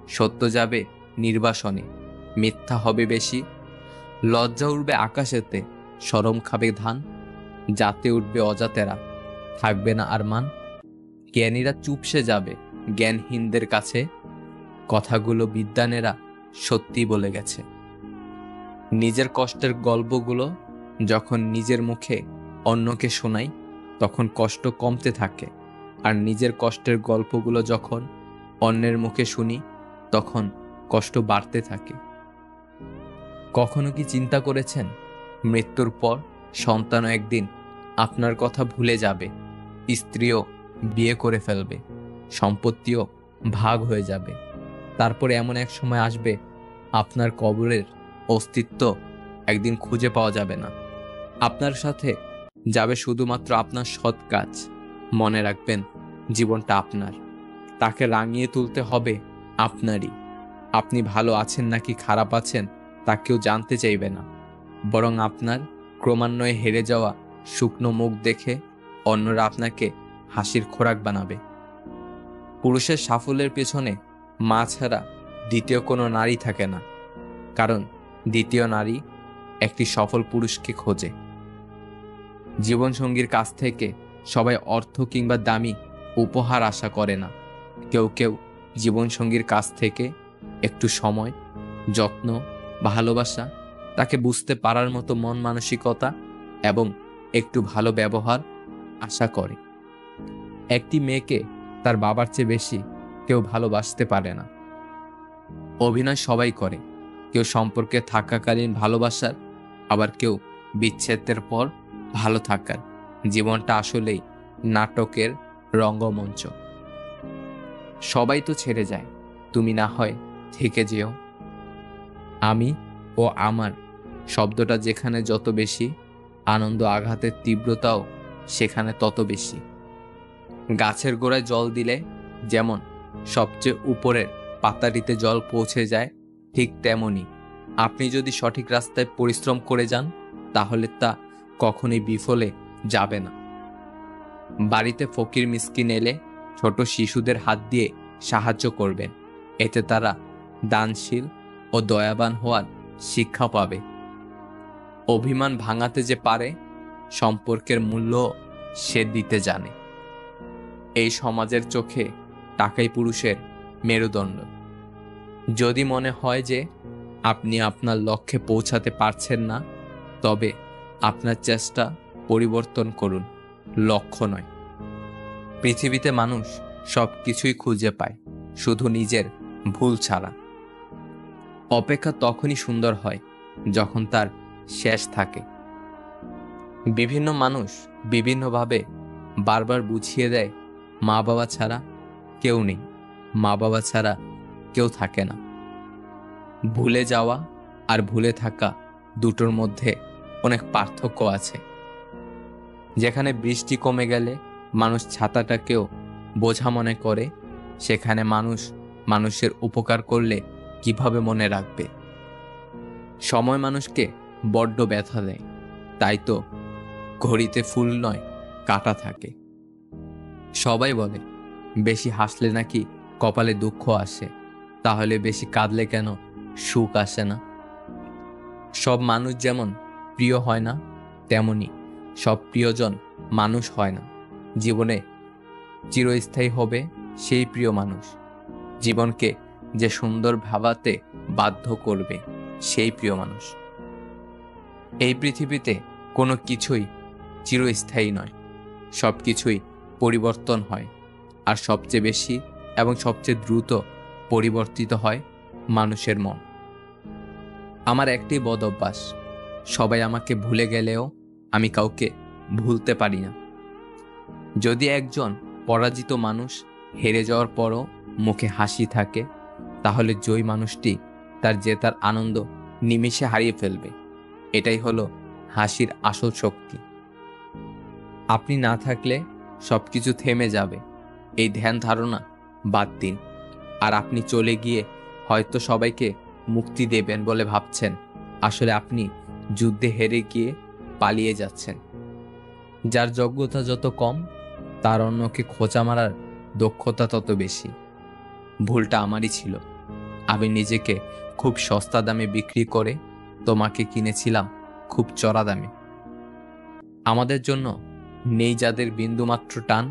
সত্য যাবে নির্বাসনে, মিথ্যা হবে বেশি। লজ্জা উঠবে আকাশেতে, শরম খাবে ধান, যাতে উঠবে অজাতেরা, থাকবে না আর মান। জ্ঞানীরা চুপসে যাবে জ্ঞানহীনদের কাছে, কথাগুলো বিদ্বানেরা সত্যি বলে গেছে। নিজের কষ্টের গল্পগুলো যখন নিজের মুখে অন্যকে শোনাই, তখন কষ্ট কমতে থাকে, আর নিজের কষ্টের গল্পগুলো যখন অন্যের মুখে শুনি, তখন কষ্ট বাড়তে থাকে। কখনো কি চিন্তা করেছেন, মৃত্যুর পর সন্তানও একদিন আপনার কথা ভুলে যাবে, স্ত্রীও বিয়ে করে ফেলবে, সম্পত্তিও ভাগ হয়ে যাবে, তারপরে এমন এক সময় আসবে আপনার কবরের অস্তিত্ব একদিন খুঁজে পাওয়া যাবে না। আপনার সাথে যাবে শুধুমাত্র আপনার সৎ কাজ। মনে রাখবেন, জীবনটা আপনার, তাকে রাঙিয়ে তুলতে হবে আপনারই। আপনি ভালো আছেন নাকি খারাপ আছেন তা কেউ জানতে চাইবে না, বরং আপনার ক্রমান্বয়ে হেরে যাওয়া শুকনো মুখ দেখে অন্যরা আপনাকে হাসির খোরাক বানাবে। পুরুষের সাফল্যের পেছনে মা ছাড়া দ্বিতীয় কোনো নারী থাকে না, কারণ দ্বিতীয় নারী একটি সফল পুরুষকে খোঁজে। জীবনসঙ্গীর কাছ থেকে সবাই অর্থ কিংবা দামি উপহার আশা করে না। কেউ কেউ জীবনসঙ্গীর কাছ থেকে একটু সময়, যত্ন ভালোবাসা তাকে বুঝতে পারার মতো মন মানসিকতা এবং একটু ভালো ব্যবহার আশা করে। একটি মেয়েকে তার বাবার চেয়ে বেশি কেউ ভালোবাসতে পারে না। অভিনয় সবাই করে, কেউ সম্পর্কে থাকাকালীন ভালোবাসার, আবার কেউ বিচ্ছেদের পর ভালো থাকার। জীবনটা আসলেই নাটকের রঙ্গমঞ্চ। সবাই তো ছেড়ে যায়, তুমি না হয় থেকে যেও। আমি ও আমার শব্দটা যেখানে যত বেশি, আনন্দ আঘাতের তীব্রতাও সেখানে তত বেশি। গাছের গোড়ায় জল দিলে যেমন সবচেয়ে উপরের পাতাটিতে জল পৌঁছে যায়, ঠিক তেমনি আপনি যদি সঠিক রাস্তায় পরিশ্রম করে যান তাহলে তা কখনোই বিফলে যাবে না। বাড়িতে ফকির মিসকিন এলে ছোট শিশুদের হাত দিয়ে সাহায্য করবেন, এতে তারা দানশীল ও দয়াবান হওয়ার শিক্ষা পাবে। অভিমান ভাঙাতে যে পারে, সম্পর্কের মূল্য সে দিতে জানে। এই সমাজের চোখে টাকাই পুরুষের মেরুদণ্ড। যদি মনে হয় যে আপনি আপনার লক্ষ্যে পৌঁছাতে পারছেন না, তবে আপনার চেষ্টা পরিবর্তন করুন, লক্ষ্য নয়। পৃথিবীতে মানুষ সব কিছুই খুঁজে পায়, শুধু নিজের ভুল ছাড়া। অপেক্ষা তখনই সুন্দর হয় যখন তার শেষ থাকে। বিভিন্ন মানুষ বিভিন্নভাবে বারবার বুঝিয়ে দেয়, মা বাবা ছাড়া কেউ নেই, মা বাবা ছাড়া কেউ থাকে না। ভুলে যাওয়া আর ভুলে থাকা দুটোর মধ্যে অনেক পার্থক্য আছে। যেখানে বৃষ্টি কমে গেলে মানুষ ছাতাটাকেও বোঝা মনে করে, সেখানে মানুষ মানুষের উপকার করলে কিভাবে মনে রাখবে? সময় মানুষকে বড্ড ব্যথা দেয়, তাই তো ঘড়িতে ফুল নয় কাঁটা থাকে। সবাই বলে বেশি হাসলে নাকি কপালে দুঃখ আসে, তাহলে বেশি কাঁদলে কেন সুখ আসে না? সব মানুষ যেমন প্রিয় হয় না, তেমনি সব প্রিয়জন মানুষ হয় না। জীবনে চিরস্থায়ী হবে সেই প্রিয় মানুষ, জীবনকে যে সুন্দর ভাবাতে বাধ্য করবে সেই প্রিয় মানুষ। এই পৃথিবীতে কোনো কিছুই চিরস্থায়ী নয়, সব কিছুই পরিবর্তন হয়, আর সবচেয়ে বেশি এবং সবচেয়ে দ্রুত পরিবর্তিত হয় মানুষের মন। আমার একটি বদ অভ্যাস, সবাই আমাকে ভুলে গেলেও আমি কাউকে ভুলতে পারি না। যদি একজন পরাজিত মানুষ হেরে যাওয়ার পরও মুখে হাসি থাকে, তাহলে জয়ী মানুষটি তার জেতার আনন্দ নিমেষে হারিয়ে ফেলবে। এটাই হলো হাসির আসল শক্তি। আপনি না থাকলে সবকিছু থেমে যাবে, এই ধ্যান ধারণা বাদ দিন। আর আপনি চলে গিয়ে হয়তো সবাইকে মুক্তি দেবেন বলে ভাবছেন, আসলে আপনি যুদ্ধে হেরে গিয়ে পালিয়ে যাচ্ছেন। যার যোগ্যতা যত কম, তার অন্যকে খোঁচা মারার দক্ষতা তত বেশি। ভুলটা আমারই ছিল, আমি নিজেকে খুব সস্তা দামে বিক্রি করে তোমাকে কিনেছিলাম খুব চড়া দামে। আমাদের জন্য নেই যাদের বিন্দুমাত্র টান,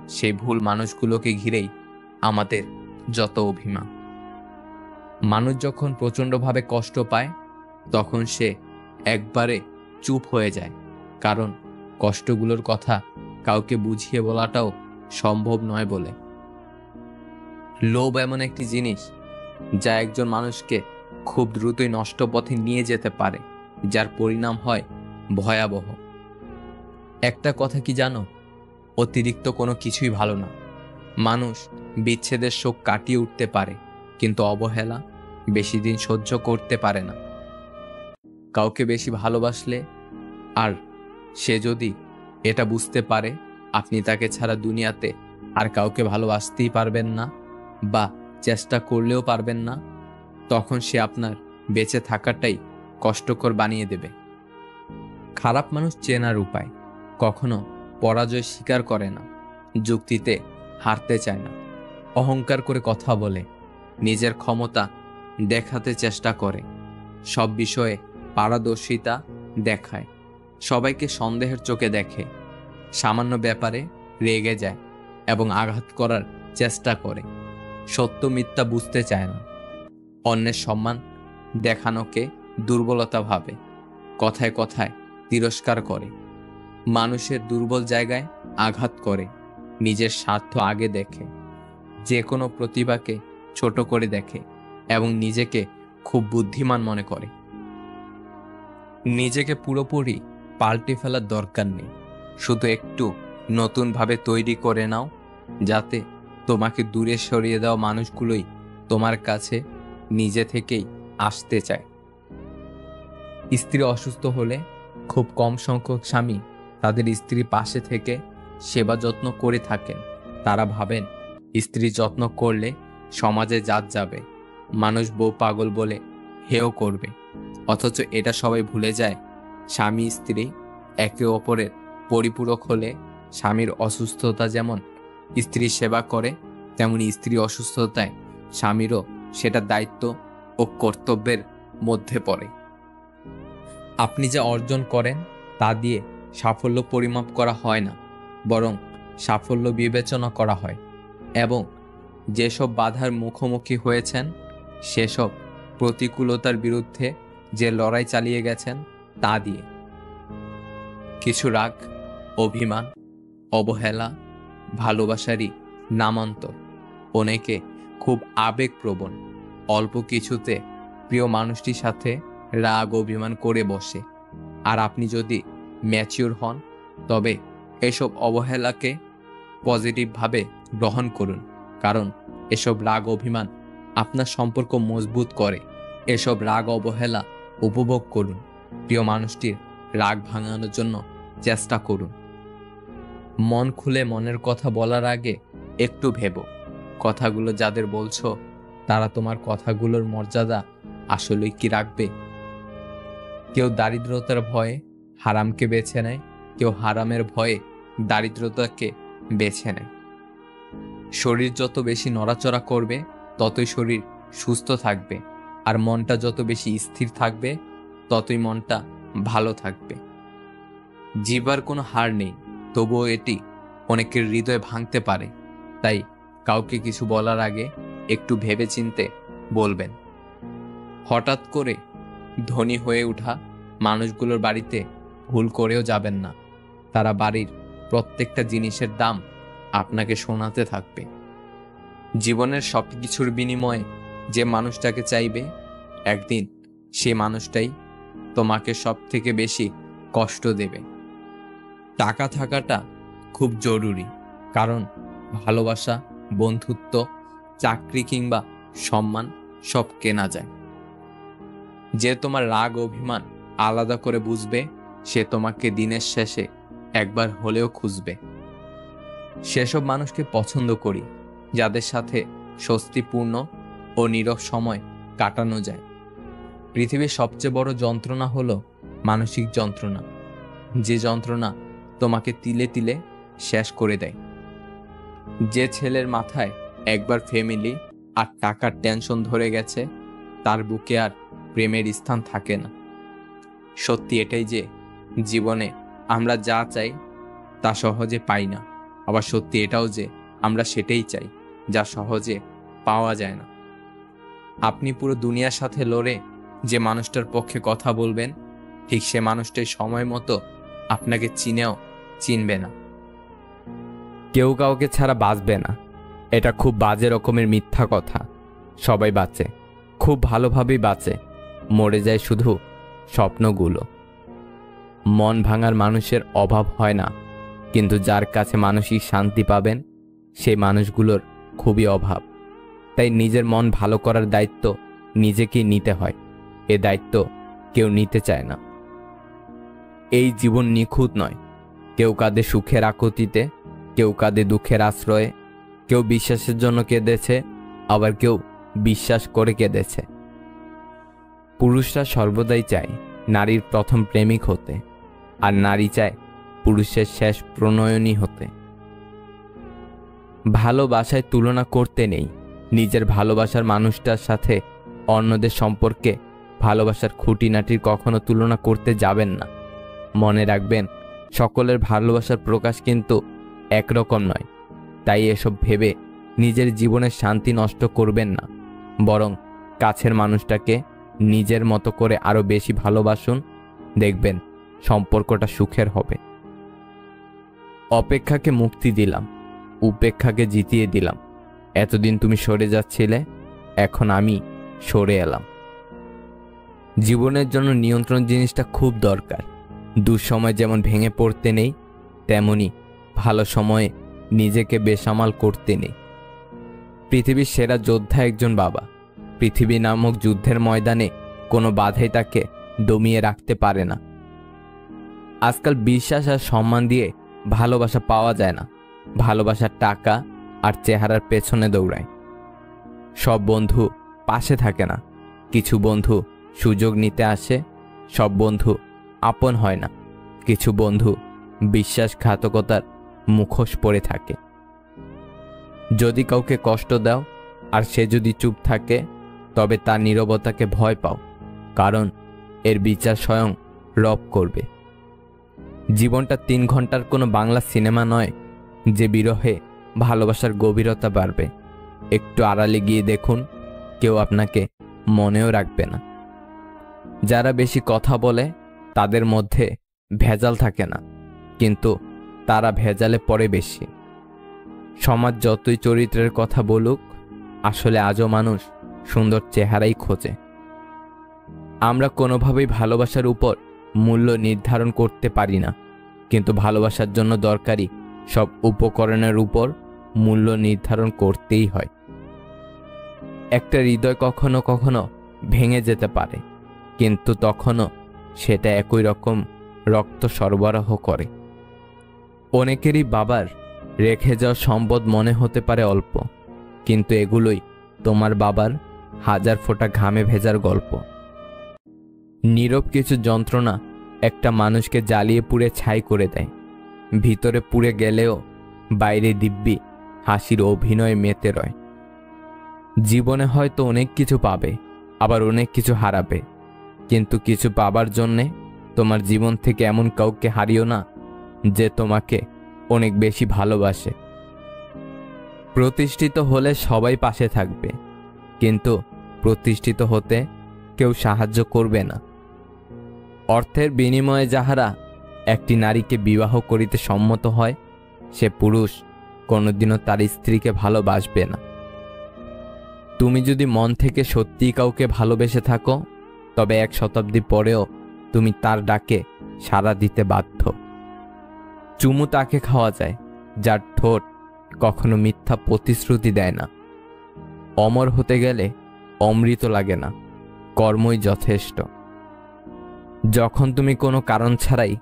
সেই ভুল মানুষগুলোকে ঘিরেই আমাদের যত অভিমান। মানুষ যখন প্রচণ্ডভাবে কষ্ট পায়, তখন সে একবারে চুপ হয়ে যায়, কারণ কষ্টগুলোর কথা কাউকে বুঝিয়ে বলাটাও সম্ভব নয় বলে। লোভ এমন একটি জিনিস যা একজন মানুষকে খুব দ্রুতই নষ্ট পথে নিয়ে যেতে পারে, যার পরিণাম হয় ভয়াবহ। একটা কথা কি জানো, অতিরিক্ত কোনো কিছুই ভালো না। মানুষ বিচ্ছেদের শোক কাটিয়ে উঠতে পারে, কিন্তু অবহেলা বেশি দিন সহ্য করতে পারে না। কাউকে বেশি ভালোবাসলে আর সে যদি এটা বুঝতে পারে আপনি তাকে ছাড়া দুনিয়াতে আর কাউকে ভালোবাসতেই পারবেন না, বা চেষ্টা করলেও পারবেন না, তখন সে আপনার বেঁচে থাকাটাই কষ্টকর বানিয়ে দেবে। খারাপ মানুষ চেনার উপায়, কখনো পরাজয় স্বীকার করে না, যুক্তিতে হারতে চায় না, অহংকার করে কথা বলে, নিজের ক্ষমতা দেখাতে চেষ্টা করে, সব বিষয়ে পারদর্শিতা দেখায়, সবাইকে সন্দেহের চোখে দেখে, সামান্য ব্যাপারে রেগে যায় এবং আঘাত করার চেষ্টা করে, সত্য মিথ্যা বুঝতে চায় না, অন্যের সম্মান দেখানোকে দুর্বলতা ভাবে, কথায় কথায় তিরস্কার করে, মানুষের দুর্বল জায়গায় আঘাত করে, নিজের স্বার্থ আগে দেখে, যে কোনো প্রতিভাকে ছোট করে দেখে এবং নিজেকে খুব বুদ্ধিমান মনে করে। নিজেকে পুরোপুরি পাল্টে ফেলার দরকার নেই, শুধু একটু নতুনভাবে তৈরি করে নাও, যাতে তোমাকে দূরে সরিয়ে দেওয়া মানুষগুলোই তোমার কাছে নিজে থেকেই আসতে চায়। স্ত্রী অসুস্থ হলে খুব কম সংখ্যক স্বামী তাদের স্ত্রীর পাশে থেকে সেবা যত্ন করে থাকেন। তারা ভাবেন স্ত্রী যত্ন করলে সমাজে জাত যাবে, মানুষ বউ পাগল বলে হেয় করবে। অথচ এটা সবাই ভুলে যায়, স্বামী স্ত্রী একে অপরের পরিপূরক হলে স্বামীর অসুস্থতা যেমন স্ত্রীর সেবা করে, তেমনি স্ত্রী অসুস্থতায় স্বামীরও সেটা দায়িত্ব ও কর্তব্যের মধ্যে পড়ে। আপনি যা অর্জন করেন তা দিয়ে সাফল্য পরিমাপ করা হয় না, বরং সাফল্য বিবেচনা করা হয় এবং যেসব বাধার মুখোমুখি হয়েছেন সেসব প্রতিকূলতার বিরুদ্ধে যে লড়াই চালিয়ে গেছেন তা দিয়ে। কিছু রাগ, অভিমান, অবহেলা ভালোবাসারই নামান্তর। অনেকে খুব আবেগপ্রবণ, অল্প কিছুতে প্রিয় মানুষটির সাথে রাগ অভিমান করে বসে। আর আপনি যদি ম্যাচিওর হন তবে এসব অবহেলাকে পজিটিভভাবে গ্রহণ করুন, কারণ এসব রাগ অভিমান আপনার সম্পর্ক মজবুত করে। এসব রাগ অবহেলা উপভোগ করুন, প্রিয় মানুষটির রাগ ভাঙানোর জন্য চেষ্টা করুন। মন খুলে মনের কথা বলার আগে একটু ভেবো, কথাগুলো যাদের বলছো তারা তোমার কথাগুলোর মর্যাদা আসলেই কি রাখবে? কেউ দারিদ্রতার ভয়ে হারামকে বেছে নেয়, কেউ হারামের ভয়ে দারিদ্রতাকে বেছে নেয়। শরীর যত বেশি নড়াচড়া করবে ততই শরীর সুস্থ থাকবে, আর মনটা যত বেশি স্থির থাকবে ততই মনটা ভালো থাকবে। জিহ্বার কোনো হার নেই, তবুও এটি অনেকের হৃদয় ভাঙতে পারে। তাই কাউকে কিছু বলার আগে একটু ভেবেচিন্তে বলবেন। হঠাৎ করে ধনী হয়ে ওঠা মানুষগুলোর বাড়িতে ভুল করেও যাবেন না, তারা বাড়ির প্রত্যেকটা জিনিসের দাম আপনাকে শোনাতে থাকবে। জীবনের সব কিছুর বিনিময়ে যে মানুষটাকে চাইবে, একদিন সে মানুষটাই তোমাকে সব থেকে বেশি কষ্ট দেবে। টাকা থাকাটা খুব জরুরি, কারণ ভালোবাসা, বন্ধুত্ব, চাকরি কিংবা সম্মান সব কেনা যায়। যে তোমার রাগ অভিমান আলাদা করে বুঝবে, সে তোমাকে দিনের শেষে একবার হলেও খুঁজবে। সেসব মানুষকে পছন্দ করি যাদের সাথে স্বস্তিপূর্ণ ও নীরব সময় কাটানো যায়। পৃথিবীর সবচেয়ে বড় যন্ত্রণা হলো মানসিক যন্ত্রণা, যে যন্ত্রণা তোমাকে তিলে তিলে শেষ করে দেয়। যে ছেলের মাথায় একবার ফ্যামিলি আর টাকার টেনশন ধরে গেছে, তার বুকে আর প্রেমের স্থান থাকে না। সত্যি এটাই যে জীবনে আমরা যা চাই তা সহজে পাই না, আবার সত্যি এটাও যে আমরা সেটাই চাই যা সহজে পাওয়া যায় না। আপনি পুরো দুনিয়ার সাথে লড়ে যে মানুষটার পক্ষে কথা বলবেন, ঠিক সে মানুষটাই সময় মতো আপনাকে চিনেও চিনবে না। কেউ কাউকে ছাড়া বাঁচবে না, এটা খুব বাজে রকমের মিথ্যা কথা। সবাই বাঁচে, খুব ভালোভাবেই বাঁচে, মরে যায় শুধু স্বপ্নগুলো। মন ভাঙার মানুষের অভাব হয় না, কিন্তু যার কাছে মানসিক শান্তি পাবেন সেই মানুষগুলোর খুবই অভাব। তাই নিজের মন ভালো করার দায়িত্ব নিজেকেই নিতে হয়, এ দায়িত্ব কেউ নিতে চায় না। এই জীবন নিখুঁত নয়, কেউ কাঁদে সুখের আকুতিতে, কেউ কাঁদে দুঃখের আশ্রয়ে, কেউ বিশ্বাসের জন্য কেঁদেছে, আবার কেউ বিশ্বাস করে কেঁদেছে। পুরুষরা সর্বদাই চায় নারীর প্রথম প্রেমিক হতে, আর নারী চায় পুরুষের শেষ প্রণয়নী হতে। ভালোবাসায় তুলনা করতে নেই, নিজের ভালোবাসার মানুষটার সাথে অন্যদের সম্পর্কে ভালোবাসার খুঁটিনাটির কখনো তুলনা করতে যাবেন না। মনে রাখবেন, সকলের ভালোবাসার প্রকাশ কিন্তু একরকম নয়। তাই এসব ভেবে নিজের জীবনের শান্তি নষ্ট করবেন না, বরং কাছের মানুষটাকে নিজের মতো করে আরো বেশি ভালোবাসুন, দেখবেন সম্পর্কটা সুখের হবে। অপেক্ষাকে মুক্তি দিলাম, উপেক্ষাকে জিতিয়ে দিলাম। এতদিন তুমি সরে যাচ্ছিলে, এখন আমি সরে এলাম। জীবনের জন্য নিয়ন্ত্রণ জিনিসটা খুব দরকার। দুঃসময় যেমন ভেঙে পড়তে নেই, তেমনি ভালো সময়ে নিজেকে বেসামাল করতে নেই। পৃথিবীর সেরা যোদ্ধা একজন বাবা। পৃথিবী নামক যুদ্ধের ময়দানে কোনো বাধাই তাকে দমিয়ে রাখতে পারে না। আজকাল বিশ্বাস আর সম্মান দিয়ে ভালোবাসা পাওয়া যায় না। ভালোবাসার টাকা আর চেহারার পেছনে দৌড়ায়। সব বন্ধু পাশে থাকে না, কিছু বন্ধু সুযোগ নিতে আসে। সব বন্ধু আপন হয় না, কিছু বন্ধু বিশ্বাসঘাতকতার মুখোশ পরে থাকে। যদি কাউকে কষ্ট দাও আর সে যদি চুপ থাকে, তবে তার নীরবতাকে ভয় পাও, কারণ এর বিচার স্বয়ং রব করবে। জীবনটা 3 ঘন্টার কোনো বাংলা সিনেমা নয় যে বিরহে ভালোবাসার গভীরতা বাড়বে। একটু আড়ালে গিয়ে দেখুন, কেউ আপনাকে মনেও রাখবে না। যারা বেশি কথা বলে তাদের মধ্যে ভেজাল থাকে না, কিন্তু তারা ভেজালে পড়ে বেশি। সমাজ যতই চরিত্রের কথা বলুক, আসলে আজও মানুষ সুন্দর চেহারাই খোঁজে। আমরা কোনোভাবেই ভালোবাসার উপর মূল্য নির্ধারণ করতে পারি না, কিন্তু ভালোবাসার জন্য দরকারি সব উপকরণের উপর মূল্য নির্ধারণ করতেই হয়। একটা হৃদয় কখনো কখনো ভেঙে যেতে পারে, কিন্তু তখনও সেটা একই রকম রক্ত সরবরাহ করে। অনেকেরই বাবার রেখে যাওয়া সম্পদ মনে হতে পারে অল্প, কিন্তু এগুলোই তোমার বাবার হাজার ফোঁটা ঘামে ভেজার গল্প। নীরব কিছু যন্ত্রণা একটা মানুষকে জ্বালিয়ে পুড়ে ছাই করে দেয়। ভিতরে পুড়ে গেলেও বাইরে দিব্যি হাসির অভিনয় মেতে রয়। জীবনে হয়তো অনেক কিছু পাবে, আবার অনেক কিছু হারাবে, কিন্তু কিছু পাবার জন্যে তোমার জীবন থেকে এমন কাউকে হারিও না যে তোমাকে অনেক বেশি ভালোবাসে। প্রতিষ্ঠিত হলে সবাই পাশে থাকবে, কিন্তু প্রতিষ্ঠিত হতে কেউ সাহায্য করবে না। অর্থের বিনিময়ে যাহারা একটি নারীকে বিবাহ করিতে সম্মত হয়, সে পুরুষ কোনোদিনও তার স্ত্রীকে ভালোবাসবে না। তুমি যদি মন থেকে সত্যিই কাউকে ভালোবেসে থাকো, তবে 1 শতাব্দী পরেও তুমি তার ডাকে সাড়া দিতে বাধ্য। চুমু তাকে খাওয়া যায় যার ঠোঁট কখনো মিথ্যা প্রতিশ্রুতি দেয় না। অমর হতে গেলে অমৃত লাগে না, কর্মই যথেষ্ট। যখন তুমি কোনো কারণ ছাড়াই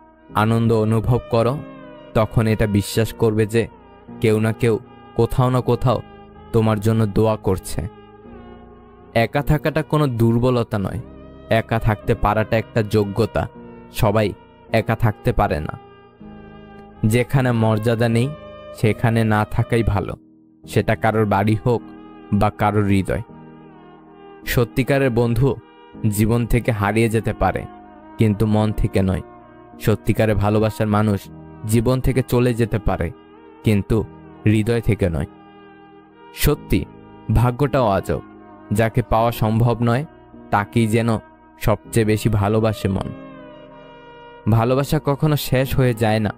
আনন্দ অনুভব করো, তখন এটা বিশ্বাস করবে যে কেউ না কেউ কোথাও না কোথাও তোমার জন্য দোয়া করছে। একা থাকাটা কোনো দুর্বলতা নয়, একা থাকতে পারাটা একটা যোগ্যতা। সবাই একা থাকতে পারে না। যেখানে মর্যাদা নেই সেখানে না থাকাই ভালো, সেটা কারোর বাড়ি হোক বা কারোর হৃদয়। সত্যিকারের বন্ধু জীবন থেকে হারিয়ে যেতে পারে, কিন্তু মন থেকে নয়। সত্যিকারের ভালোবাসার মানুষ জীবন থেকে চলে যেতে পারে, কিন্তু হৃদয় থেকে নয়। সত্যি ভাগ্যটাও আজব, যাকে পাওয়া সম্ভব নয় তাকেই যেন সবচেয়ে বেশি ভালোবাসে মন। ভালোবাসা কখনো শেষ হয়ে যায় না,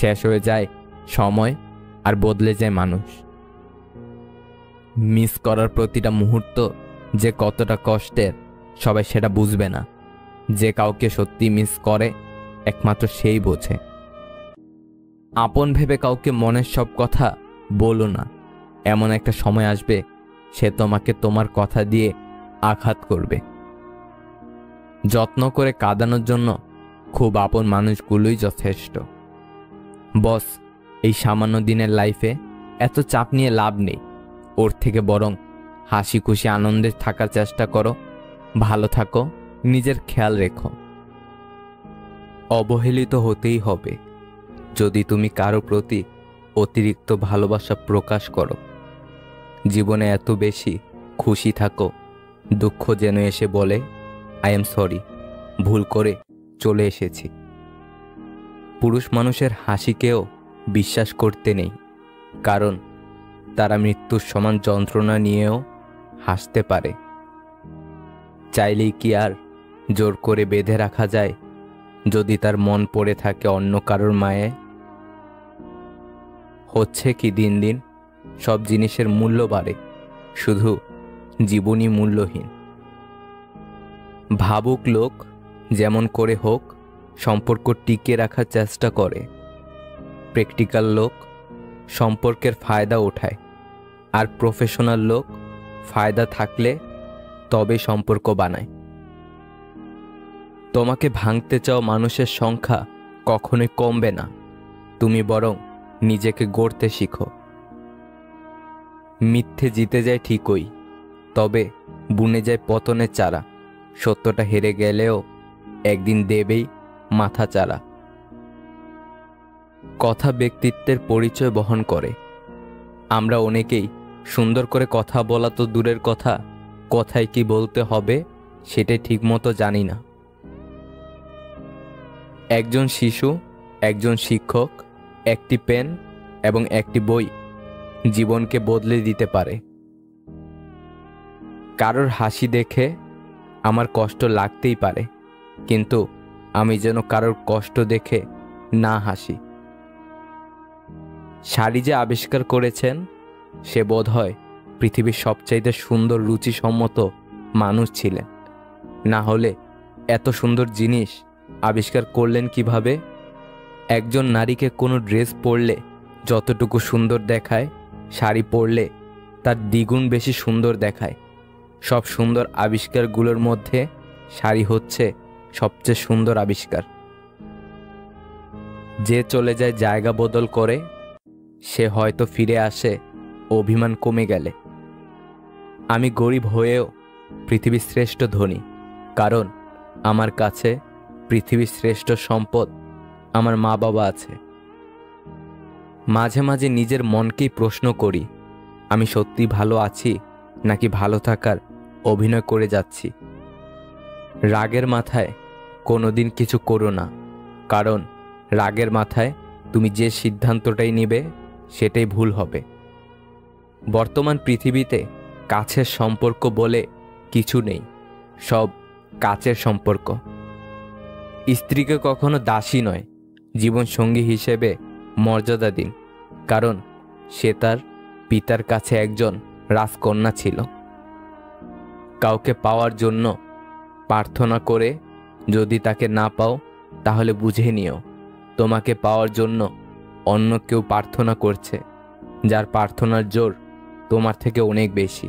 শেষ হয়ে যায় সময় আর বদলে যায় মানুষ। মিস করার প্রতিটা মুহূর্ত যে কতটা কষ্টের, সবাই সেটা বুঝবে না। যে কাউকে সত্যি মিস করে একমাত্র সেই বোঝে। আপন ভেবে কাউকে মনের সব কথা বলো না, এমন একটা সময় আসবে সে তোমাকে তোমার কথা দিয়ে আঘাত করবে। যত্ন করে কাঁদানোর জন্য খুব আপন মানুষগুলোই যথেষ্ট। বস, এই সামান্য দিনের লাইফে এত চাপ নিয়ে লাভ নেই। ওর থেকে বরং হাসি খুশি আনন্দে থাকার চেষ্টা করো। ভালো থাকো, নিজের খেয়াল রেখো। অবহেলিত হতেই হবে যদি তুমি কারো প্রতি অতিরিক্ত ভালোবাসা প্রকাশ করো। জীবনে এত বেশি খুশি থাকো, দুঃখ যেন এসে বলে আই এম সরি, ভুল করে চলে এসেছি। পুরুষ মানুষের হাসিকেও বিশ্বাস করতে নেই, কারণ তারা মৃত্যুর সমান যন্ত্রণা নিয়েও হাসতে পারে। চাইলেই কি আর জোর করে বেঁধে রাখা যায় যদি তার মন পড়ে থাকে অন্য কারোর মায়ে? হচ্ছে কি দিন দিন সব জিনিসের মূল্য বাড়ে, শুধু জীবনই মূল্যহীন। ভাবুক লোক যেমন করে হোক সম্পর্ক টিকিয়ে রাখার চেষ্টা করে, প্র্যাকটিক্যাল লোক সম্পর্কের ফায়দা ওঠায়, আর প্রফেশনাল লোক ফায়দা থাকলে তবে সম্পর্ক বানায়। তোমাকে ভাঙতে চাও মানুষের সংখ্যা কখনোই কমবে না, তুমি বরং নিজেকে গড়তে শিখো। মিথ্যে জিতে যায় ঠিকই, তবে বুনে যায় পতনের চারা। সত্যটা হেরে গেলেও একদিন দেবেই মাথা চারা। কথা ব্যক্তিত্বের পরিচয় বহন করে। আমরা অনেকেই সুন্দর করে কথা বলা তো দূরের কথা, কথায় কি বলতে হবে সেটাই ঠিকমতো জানি না। একজন শিশু, একজন শিক্ষক, একটি পেন এবং একটি বই জীবনকে বদলে দিতে পারে। কারোর হাসি দেখে আমার কষ্ট লাগতেই পারে, কিন্তু আমি যেন কারোর কষ্ট দেখে না হাসি। শাড়ি যে আবিষ্কার করেছেন সে বোধহয় পৃথিবীর সবচাইতে সুন্দর রুচিসম্মত মানুষ ছিলেন, না হলে এত সুন্দর জিনিস আবিষ্কার করলেন কিভাবে? একজন নারীকে কোনো ড্রেস পরলে যতটুকু সুন্দর দেখায়, শাড়ি পরলে তার দ্বিগুণ বেশি সুন্দর দেখায়। সব সুন্দর আবিষ্কারগুলোর মধ্যে শাড়ি হচ্ছে সবচেয়ে সুন্দর আবিষ্কার। যে চলে যায় জায়গা বদল করে, সে হয়তো ফিরে আসে অভিমান কমে গেলে। আমি গরিব হয়েও পৃথিবীর শ্রেষ্ঠ ধনী, কারণ আমার কাছে পৃথিবীর শ্রেষ্ঠ সম্পদ আমার মা বাবা আছে। মাঝে মাঝে নিজের মনকেই প্রশ্ন করি, আমি সত্যি ভালো আছি নাকি ভালো থাকার অভিনয় করে যাচ্ছি? রাগের মাথায় কোনোদিন কিছু করো না, কারণ রাগের মাথায় তুমি যে সিদ্ধান্তটাই নেবে সেটাই ভুল হবে। বর্তমান পৃথিবীতে কাছের সম্পর্ক বলে কিছু নেই, সব কাছের সম্পর্ক। স্ত্রীকে কখনো দাসী নয়, জীবনসঙ্গী হিসেবে মর্যাদা দিন, কারণ সে তার পিতার কাছে একজন রাজকন্যা ছিল। কাউকে পাওয়ার জন্য প্রার্থনা করে যদি তাকে না পাও, তাহলে বুঝে নিও তোমাকে পাওয়ার জন্য অন্য কেউ প্রার্থনা করছে, যার প্রার্থনার জোর তোমার থেকে অনেক বেশি।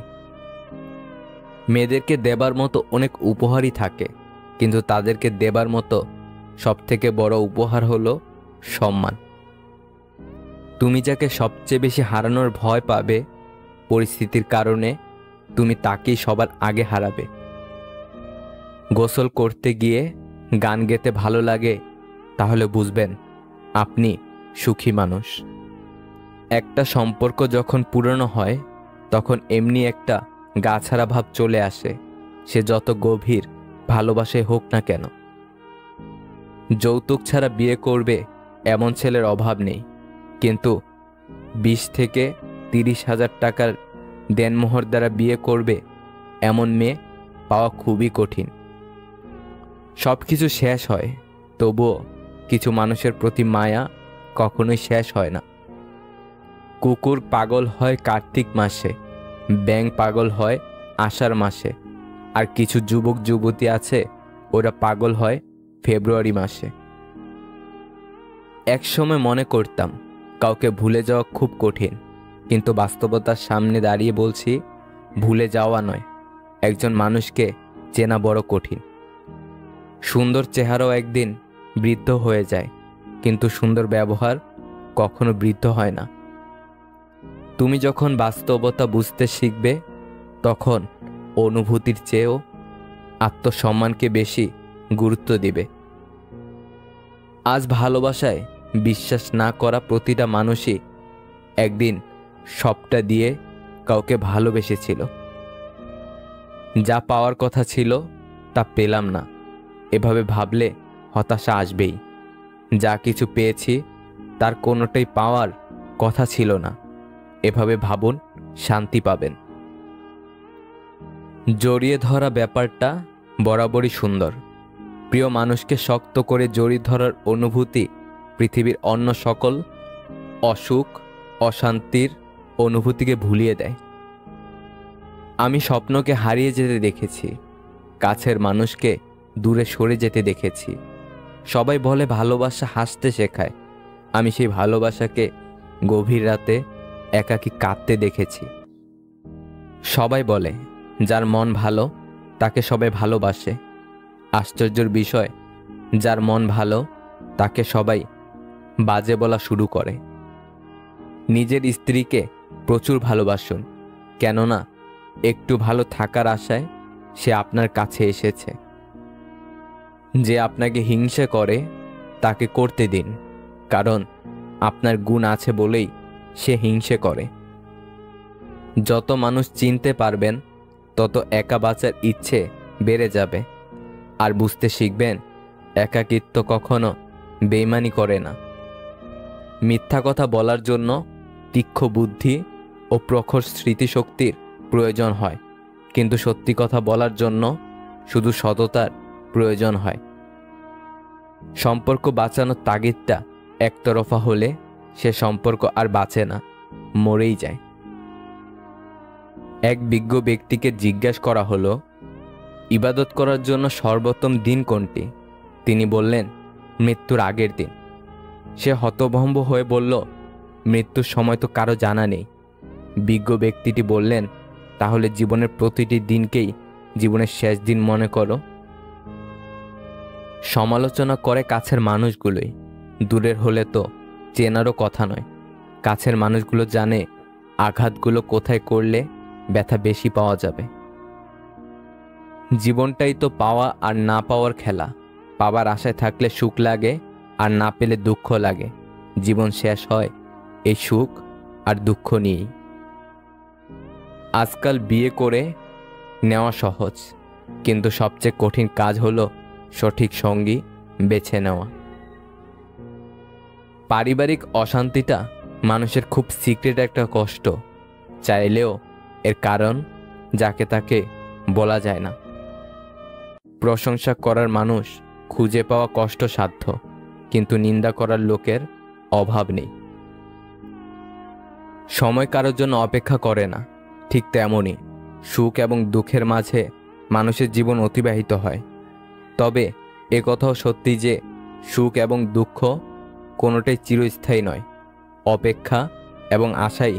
মেয়েদেরকে দেবার মতো অনেক উপহারই থাকে, কিন্তু তাদেরকে দেবার মতো সবথেকে বড় উপহার হলো সম্মান। তুমি যাকে সবচেয়ে বেশি হারানোর ভয় পাবে, পরিস্থিতির কারণে তুমি তাকেই সবার আগে হারাবে। গোসল করতে গিয়ে গান গেতে ভালো লাগে, তাহলে বুঝবেন আপনি সুখী মানুষ। একটা সম্পর্ক যখন পুরনো হয় তখন এমনি একটা গা ছাড়া ভাব চলে আসে, সে যত গভীর ভালোবাসায় হোক না কেন। যৌতুক ছাড়া বিয়ে করবে এমন ছেলের অভাব নেই, কিন্তু 20 থেকে 30,000 টাকার দেনমোহর দ্বারা বিয়ে করবে এমন মেয়ে পাওয়া খুবই কঠিন। সব কিছু শেষ হয়, তবুও কিছু মানুষের প্রতি মায়া কখনোই শেষ হয় না। কুকুর পাগল হয় কার্তিক মাসে, ব্যাঙ পাগল হয় আষাঢ় মাসে, আর কিছু যুবক যুবতী আছে ওরা পাগল হয় ফেব্রুয়ারি মাসে। একসময় মনে করতাম কাউকে ভুলে যাওয়া খুব কঠিন, কিন্তু বাস্তবতার সামনে দাঁড়িয়ে বলছি ভুলে যাওয়া নয়, একজন মানুষকে চেনা বড় কঠিন। সুন্দর চেহারাও একদিন বৃদ্ধ হয়ে যায়, কিন্তু সুন্দর ব্যবহার কখনো বৃদ্ধ হয় না। তুমি যখন বাস্তবতা বুঝতে শিখবে, তখন অনুভূতির চেয়েও আত্মসম্মানকে বেশি গুরুত্ব দিবে। আজ ভালোবাসায় বিশ্বাস না করা প্রতিটা মানুষই একদিন সবটা দিয়ে কাউকে ভালোবেসেছিল। যা পাওয়ার কথা ছিল তা পেলাম না, এভাবে ভাবলে হতাশা আসবেই। যা কিছু পেয়েছি তার কোনোটাই পাওয়ার কথা ছিল না, এভাবে ভাবুন, শান্তি পাবেন। জড়িয়ে ধরা ব্যাপারটা বরাবরই সুন্দর। প্রিয় মানুষকে শক্ত করে জড়িয়ে ধরার অনুভূতি পৃথিবীর অন্য সকল অসুখ অশান্তির অনুভূতিকে ভুলিয়ে দেয়। আমি স্বপ্নকে হারিয়ে যেতে দেখেছি, কাছের মানুষকে দূরে সরে যেতে দেখেছি। সবাই বলে ভালোবাসা হাসতে শেখায়, আমি সেই ভালোবাসাকে গভীর রাতে একাকী কাঁদতে দেখেছি। সবাই বলে যার মন ভালো তাকে সবাই ভালোবাসে। আশ্চর্যের বিষয়, যার মন ভালো তাকে সবাই বাজে বলা শুরু করে। নিজের স্ত্রীকে প্রচুর ভালোবাসুন, কেননা একটু ভালো থাকার আশায় সে আপনার কাছে এসেছে। যে আপনাকে হিংসা করে তাকে করতে দিন, কারণ আপনার গুণ আছে বলেই সে হিংসে করে। যত মানুষ চিনতে পারবেন তত একা বাঁচার ইচ্ছে বেড়ে যাবে, আর বুঝতে শিখবেন একাকিত্ব কখনো বেইমানি করে না। মিথ্যা কথা বলার জন্য তীক্ষ্ণ বুদ্ধি ও প্রখর স্মৃতিশক্তির প্রয়োজন হয়, কিন্তু সত্যি কথা বলার জন্য শুধু সততার প্রয়োজন হয়। সম্পর্ক বাঁচানোর তাগিদটা একতরফা হলে সে সম্পর্ক আর বাঁচে না, মরেই যায়। এক বিজ্ঞ ব্যক্তিকে জিজ্ঞাসা করা হলো, ইবাদত করার জন্য সর্বোত্তম দিন কোনটি? তিনি বললেন, মৃত্যুর আগের দিন। সে হতভম্ব হয়ে বলল, মৃত্যুর সময় তো কারো জানা নেই। বিজ্ঞ ব্যক্তিটি বললেন, তাহলে জীবনের প্রতিটি দিনকেই জীবনের শেষ দিন মনে করো। সমালোচনা করে কাছের মানুষগুলোই, দূরের হলে তো চেনারও কথা নয়। কাছের মানুষগুলো জানে আঘাতগুলো কোথায় করলে ব্যথা বেশি পাওয়া যাবে। জীবনটাই তো পাওয়া আর না পাওয়ার খেলা। পাওয়ার আশায় থাকলে সুখ লাগে, আর না পেলে দুঃখ লাগে। জীবন শেষ হয় এই সুখ আর দুঃখ নিয়েই। আজকাল বিয়ে করে নেওয়া সহজ, কিন্তু সবচেয়ে কঠিন কাজ হলো সঠিক সঙ্গী বেছে নেওয়া। পারিবারিক অশান্তিটা মানুষের খুব সিক্রেট একটা কষ্ট, চাইলেও এর কারণ যাকে তাকে বলা যায় না। প্রশংসা করার মানুষ খুঁজে পাওয়া কষ্টসাধ্য, কিন্তু নিন্দা করার লোকের অভাব নেই। সময় কারোর জন্য অপেক্ষা করে না, ঠিক তেমনই সুখ এবং দুঃখের মাঝে মানুষের জীবন অতিবাহিত হয়। তবে একথাও সত্যি যে সুখ এবং দুঃখ কোনোটাই চিরস্থায়ী নয়। অপেক্ষা এবং আশাই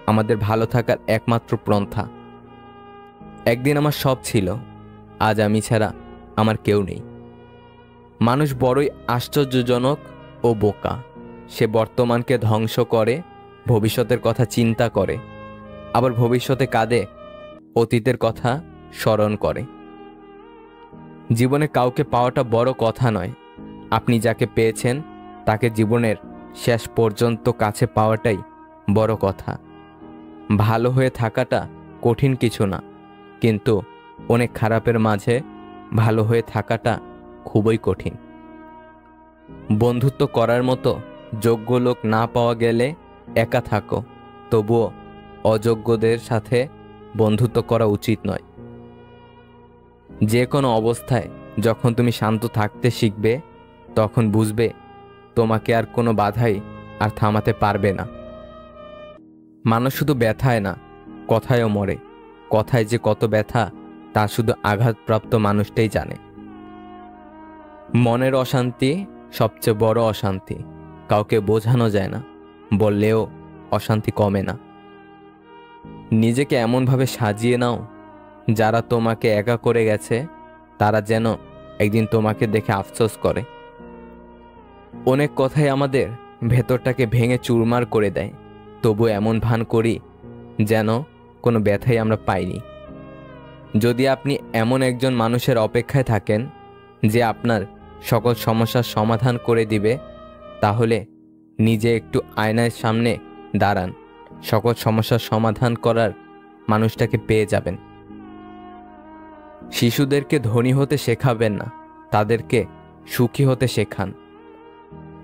আমাদের ভালো থাকার একমাত্র পন্থা। একদিন আমার সব ছিল, আজ আমি ছাড়া আমার কেউ নেই। মানুষ বড়ই আশ্চর্যজনক ও বোকা। সে বর্তমানকে ধ্বংস করে, ভবিষ্যতের কথা চিন্তা করে, আবার ভবিষ্যতে কাঁদে, অতীতের কথা স্মরণ করে। জীবনে কাউকে পাওয়াটা বড় কথা নয়, আপনি যাকে পেয়েছেন তাকে জীবনের শেষ পর্যন্ত কাছে পাওয়াটাই বড় কথা। ভালো হয়ে থাকাটা কঠিন কিছু না, কিন্তু অনেক খারাপের মাঝে ভালো হয়ে থাকাটা খুবই কঠিন। বন্ধুত্ব করার মতো যোগ্য লোক না পাওয়া গেলে একা থাকো, তবুও অযোগ্যদের সাথে বন্ধুত্ব করা উচিত নয়। যে কোনো অবস্থায় যখন তুমি শান্ত থাকতে শিখবে, তখন বুঝবে তোমাকে আর কোনো বাধাই আর থামাতে পারবে না। মানুষ শুধু ব্যথায় না, কথায়ও মরে। কথায় যে কত ব্যথা তা শুধু আঘাতপ্রাপ্ত মানুষটাই জানে। মনের অশান্তি সবচেয়ে বড় অশান্তি, কাউকে বোঝানো যায় না, বললেও অশান্তি কমে না। নিজেকে এমনভাবে সাজিয়ে নাও, যারা তোমাকে একা করে গেছে তারা যেন একদিন তোমাকে দেখে আফসোস করে। অনেক কথাই আমাদের ভেতরটাকে ভেঙে চুরমার করে দেয়, তবু এমন ভান করি যেন কোনো ব্যথাই আমরা পাইনি। যদি আপনি এমন একজন মানুষের অপেক্ষায় থাকেন যে আপনার সকল সমস্যার সমাধান করে দিবে, তাহলে নিজে একটু আয়নার সামনে দাঁড়ান, সকল সমস্যার সমাধান করার মানুষটাকে পেয়ে যাবেন। শিশুদেরকে ধনী হতে শেখাবেন না, তাদেরকে সুখী হতে শেখান।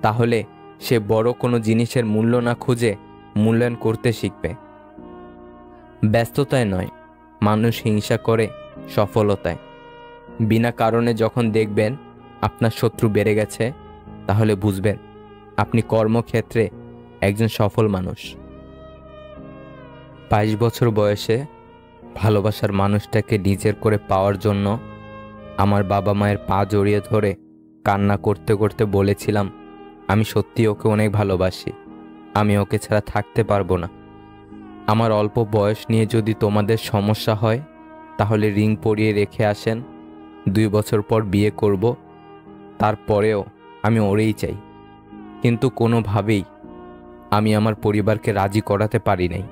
তাহলে সে বড় কোনো জিনিসের মূল্য না খুঁজে মূল্যায়ন করতে শিখবে। ব্যস্ততায় নয়, মানুষ হিংসা করে সফলতায়। বিনা কারণে যখন দেখবেন আপনার শত্রু বেড়ে গেছে, তাহলে বুঝবেন আপনি কর্মক্ষেত্রে একজন সফল মানুষ। 22 বছর বয়সে ভালোবাসার মানুষটাকে নিজের করে পাওয়ার জন্য আমার বাবা মায়ের পা জড়িয়ে ধরে কান্না করতে করতে বলেছিলাম, আমি সত্যি ওকে অনেক ভালোবাসি, আমি ওকে ছাড়া থাকতে পারবো না। আমার অল্প বয়স নিয়ে যদি তোমাদের সমস্যা হয়, তাহলে রিং পরিয়ে রেখে আসেন, 2 বছর পর বিয়ে করব, তারপরেও আমি ওরেই চাই। কিন্তু কোনোভাবেই আমি আমার পরিবারকে রাজি করাতে পারি নাই।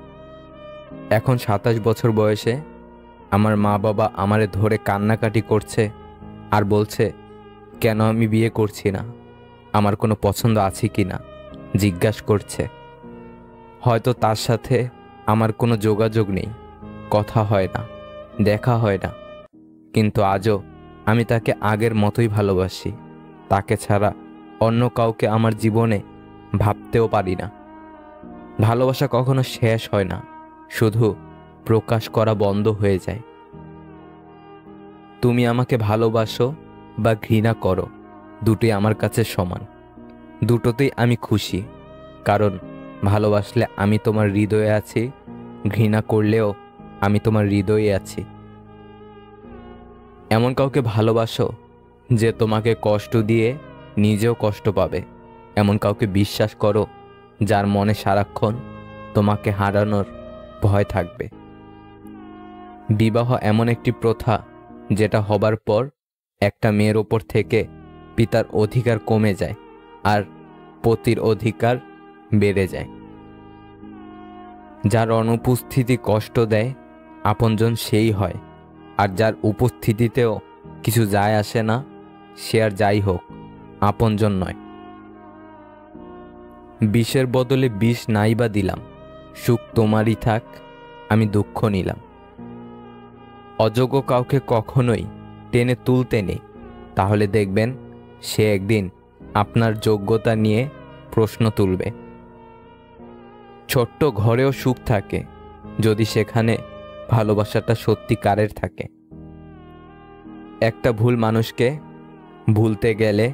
এখন 27 বছর বয়সে আমার মা বাবা আমারে ধরে কান্নাকাটি করছে আর বলছে কেন আমি বিয়ে করছি না, আমার কোনো পছন্দ আছে কি না জিজ্ঞাসা করছে। হয়তো তার সাথে আমার কোনো যোগাযোগ নেই, কথা হয় না, দেখা হয় না, কিন্তু আজও আমি তাকে আগের মতোই ভালোবাসি। তাকে ছাড়া অন্য কাউকে আমার জীবনে ভাবতেও পারি না। ভালোবাসা কখনো শেষ হয় না, শুধু প্রকাশ করা বন্ধ হয়ে যায়। তুমি আমাকে ভালোবাসো বা ঘৃণা করো, দুটোই আমার কাছে সমান। দুটোতেই আমি খুশি, কারণ ভালোবাসলে আমি তোমার হৃদয়ে আছি, ঘৃণা করলেও আমি তোমার হৃদয়ে আছি। এমন কাউকে ভালোবাসো যে তোমাকে কষ্ট দিয়ে নিজেও কষ্ট পাবে। এমন কাউকে বিশ্বাস করো যার মনে সারাক্ষণ তোমাকে হারানোর ভয় থাকবে। বিবাহ এমন একটি প্রথা যেটা হবার পর একটা মেয়ের ওপর থেকে পিতার অধিকার কমে যায় আর পতির অধিকার বেড়ে যায়। যার অনুপস্থিতি কষ্ট দেয় আপনজন সেই হয়, আর যার উপস্থিতিতেও কিছু যায় আসে না সে আর যাই হোক আপনজন নয়। বিষের বদলে বিষ নাই বা দিলাম, সুখ তোমারই থাক, আমি দুঃখ নিলাম। অযোগ্য কাউকে কখনোই টেনে তুলতে নেই, তাহলে দেখবেন সে একদিন আপনার যোগ্যতা নিয়ে প্রশ্ন তুলবে। ছোট্ট ঘরেও সুখ থাকে যদি সেখানে ভালোবাসাটা সত্যিকারের থাকে। একটা ভুল মানুষকে ভুলতে গেলে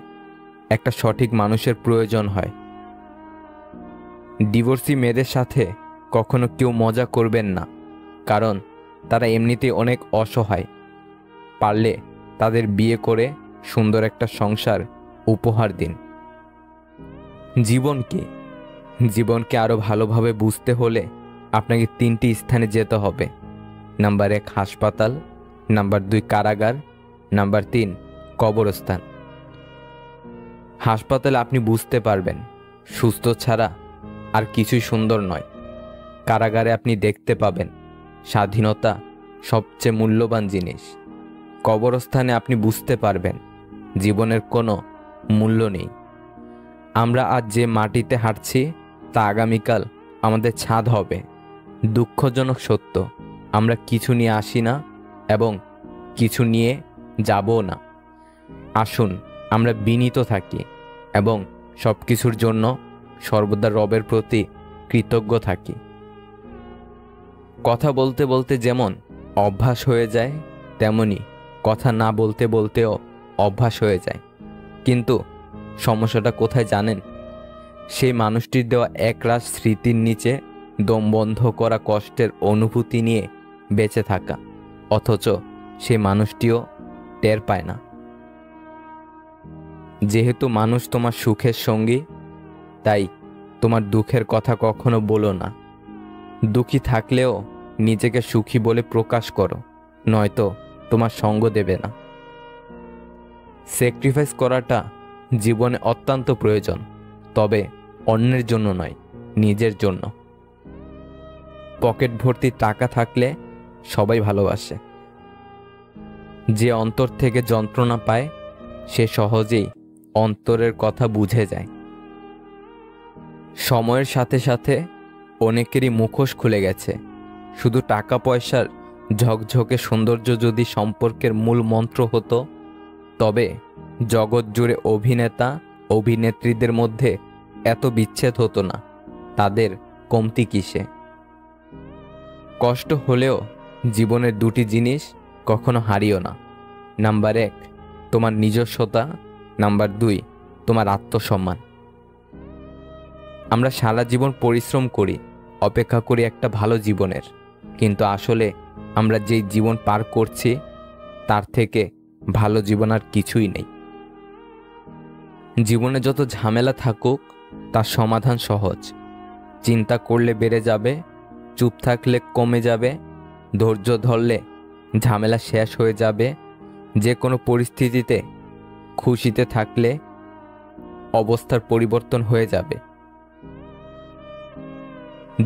একটা সঠিক মানুষের প্রয়োজন হয়। ডিভোর্সি মেয়েদের সাথে কখনো কেউ মজা করবেন না, কারণ তারা এমনিতেই অনেক অসহায়। পারলে তাদের বিয়ে করে সুন্দর একটা সংসার উপহার দিন। জীবনকে আরো ভালোভাবে বুঝতে হলে আপনাকে 3টি স্থানে যেতে হবে। নাম্বার 1 হাসপাতাল, নাম্বার 2 কারাগার, নাম্বার 3 কবরস্থান। হাসপাতালে আপনি বুঝতে পারবেন সুস্থ ছাড়া আর কিছুই সুন্দর নয়। কারাগারে আপনি দেখতে পাবেন স্বাধীনতা সবচেয়ে মূল্যবান জিনিস। কবরস্থানে আপনি বুঝতে পারবেন জীবনের কোনো মূল্য নেই। আমরা আজ যে মাটিতে হাঁটছি তা আগামীকাল আমাদের ছাদ হবে। দুঃখজনক সত্য, আমরা কিছু নিয়ে আসি না এবং কিছু নিয়ে যাবও না। আসুন আমরা বিনীত থাকি এবং সব কিছুর জন্য সর্বদা রবের প্রতি কৃতজ্ঞ থাকি। কথা বলতে বলতে যেমন অভ্যাস হয়ে যায়, তেমনি কথা না বলতে বলতেও অভ্যাস হয়ে যায়। কিন্তু সমস্যাটা কোথায় জানেন? সেই মানুষটির দেওয়া একরাশ স্মৃতির নিচে দম বন্ধ করা কষ্টের অনুভূতি নিয়ে বেঁচে থাকা, অথচ সেই মানুষটিও টের পায় না। যেহেতু মানুষ তোমার সুখের সঙ্গী, তাই তোমার দুঃখের কথা কখনো বলো না। দুঃখী থাকলেও নিজেকে সুখী বলে প্রকাশ করো, নয়তো তোমার সঙ্গ দেবে না। স্যাক্রিফাইস করাটা জীবনে অত্যন্ত প্রয়োজন, তবে অন্যের জন্য নয়, নিজের জন্য। পকেট ভর্তি টাকা থাকলে সবাই ভালোবাসে। যে অন্তর থেকে যন্ত্রণা পায় সে সহজেই অন্তরের কথা বুঝে যায়। সময়ের সাথে সাথে অনেকেরই মুখোশ খুলে গেছে। শুধু টাকা পয়সার ঝকঝকে সৌন্দর্য যদি সম্পর্কের মূল মন্ত্র হতো, তবে জগৎ জুড়ে অভিনেতা অভিনেত্রীদের মধ্যে এত বিচ্ছেদ হতো না। তাদের কমতি কিসে? কষ্ট হলেও জীবনের 2টি জিনিস কখনো হারিও না, নাম্বার 1, তোমার নিজস্বতা। নাম্বার 2, তোমার আত্মসম্মান। আমরা সারা জীবন পরিশ্রম করি, অপেক্ষা করি একটা ভালো জীবনের, কিন্তু আসলে আমরা যেই জীবন পার করছি তার থেকে ভালো জীবন আর কিছুই নেই। জীবনে যত ঝামেলা থাকুক তার সমাধান সহজ। চিন্তা করলে বেড়ে যাবে, চুপ থাকলে কমে যাবে, ধৈর্য ধরলে ঝামেলা শেষ হয়ে যাবে। যে কোনো পরিস্থিতিতে খুশিতে থাকলে অবস্থার পরিবর্তন হয়ে যাবে।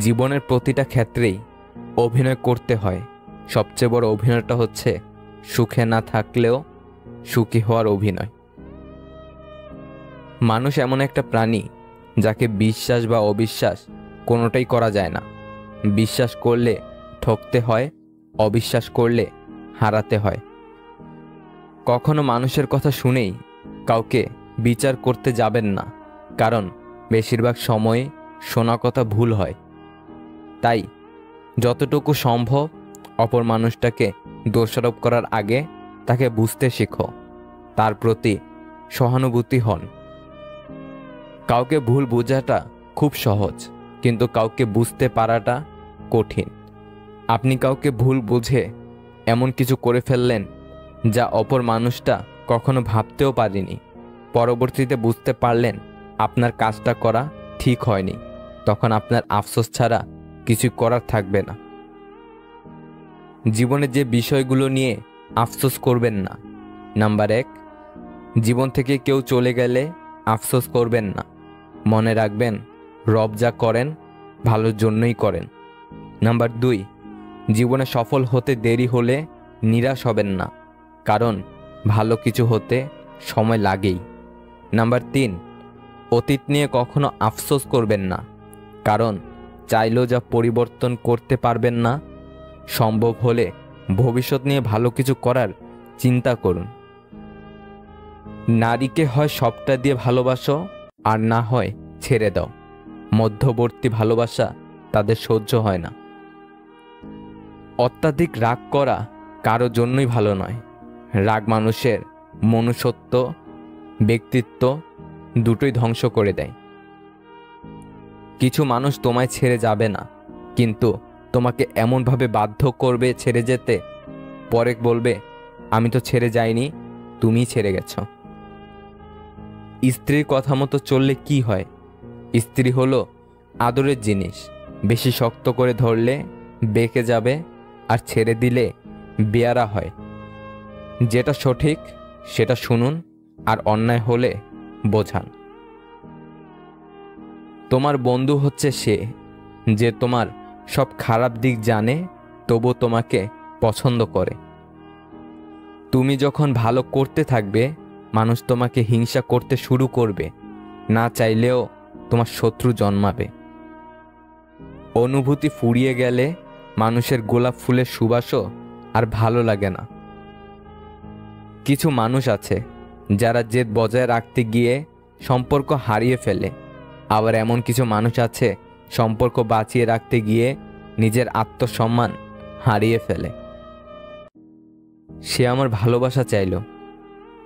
জীবনের প্রতিটা ক্ষেত্রেই অভিনয় করতে হয়। সবচেয়ে বড় অভিনয়টা হচ্ছে সুখে না থাকলেও সুখী হওয়ার অভিনয়। মানুষ এমন একটা প্রাণী যাকে বিশ্বাস বা অবিশ্বাস কোনোটাই করা যায় না। বিশ্বাস করলে ঠকতে হয়, অবিশ্বাস করলে হারাতে হয়। কখনো মানুষের কথা শুনেই কাউকে বিচার করতে যাবেন না, কারণ বেশিরভাগ সময়ে শোনা কথা ভুল হয়। তাই যতটুকু সম্ভব অপর মানুষটাকে দোষারোপ করার আগে তাকে বুঝতে শেখো, তার প্রতি সহানুভূতি হন। কাউকে ভুল বোঝাটা খুব সহজ, কিন্তু কাউকে বুঝতে পারাটা কঠিন। আপনি কাউকে ভুল বুঝে এমন কিছু করে ফেললেন যা অপর মানুষটা কখনো ভাবতেও পারেনি। পরবর্তীতে বুঝতে পারলেন আপনার কাজটা করা ঠিক হয়নি। তখন আপনার আফসোস ছাড়া কিছু করার থাকবে না। জীবনে যে বিষয়গুলো নিয়ে আফসোস করবেন না। নাম্বার 1, জীবন থেকে কেউ চলে গেলে আফসোস করবেন না। মনে রাখবেন রব যা করেন ভালোর জন্যই করেন। নাম্বার 2, জীবনে সফল হতে দেরি হলে নিরাশ হবেন না, কারণ ভালো কিছু হতে সময় লাগেই। নাম্বার 3, অতীত নিয়ে কখনো আফসোস করবেন না, কারণ চাইলেও যা পরিবর্তন করতে পারবেন না। সম্ভব হলে ভবিষ্যৎ নিয়ে ভালো কিছু করার চিন্তা করুন। নারীকে হয় সবটা দিয়ে ভালোবাসো, আর না হয় ছেড়ে দাও। মধ্যবর্তী ভালোবাসা তাদের সহ্য হয় না। অত্যাধিক রাগ করা কারো জন্যই ভালো নয়। রাগ মানুষের মনুষ্যত্ব, ব্যক্তিত্ব দুটোই ধ্বংস করে দেয়। কিছু মানুষ তোমায় ছেড়ে যাবে না, কিন্তু তোমাকে এমনভাবে বাধ্য করবে ছেড়ে যেতে, পরে বলবে আমি তো ছেড়ে যাইনি, তুমিই ছেড়ে গেছো। স্ত্রীর কথা মতো চললে কি হয়? স্ত্রী হলো আদরের জিনিস। বেশি শক্ত করে ধরলে বেঁকে যাবে, আর ছেড়ে দিলে বেয়ারা হয়। যেটা সঠিক সেটা শুনুন, আর অন্যায় হলে বোঝান। তোমার বন্ধু হচ্ছে সে যে তোমার সব খারাপ দিক জানে, তবু তোমাকে পছন্দ করে। তুমি যখন ভালো করতে থাকবে, মানুষ তোমাকে হিংসা করতে শুরু করবে। না চাইলেও তোমার শত্রু জন্মাবে। অনুভূতি ফুরিয়ে গেলে মানুষের গোলাপ ফুলের সুবাসও আর ভালো লাগে না। কিছু মানুষ আছে যারা জেদ বজায় রাখতে গিয়ে সম্পর্ক হারিয়ে ফেলে। আবার এমন কিছু মানুষ আছে সম্পর্ক বাঁচিয়ে রাখতে গিয়ে নিজের আত্মসম্মান হারিয়ে ফেলে। সে আমার ভালোবাসা চাইল,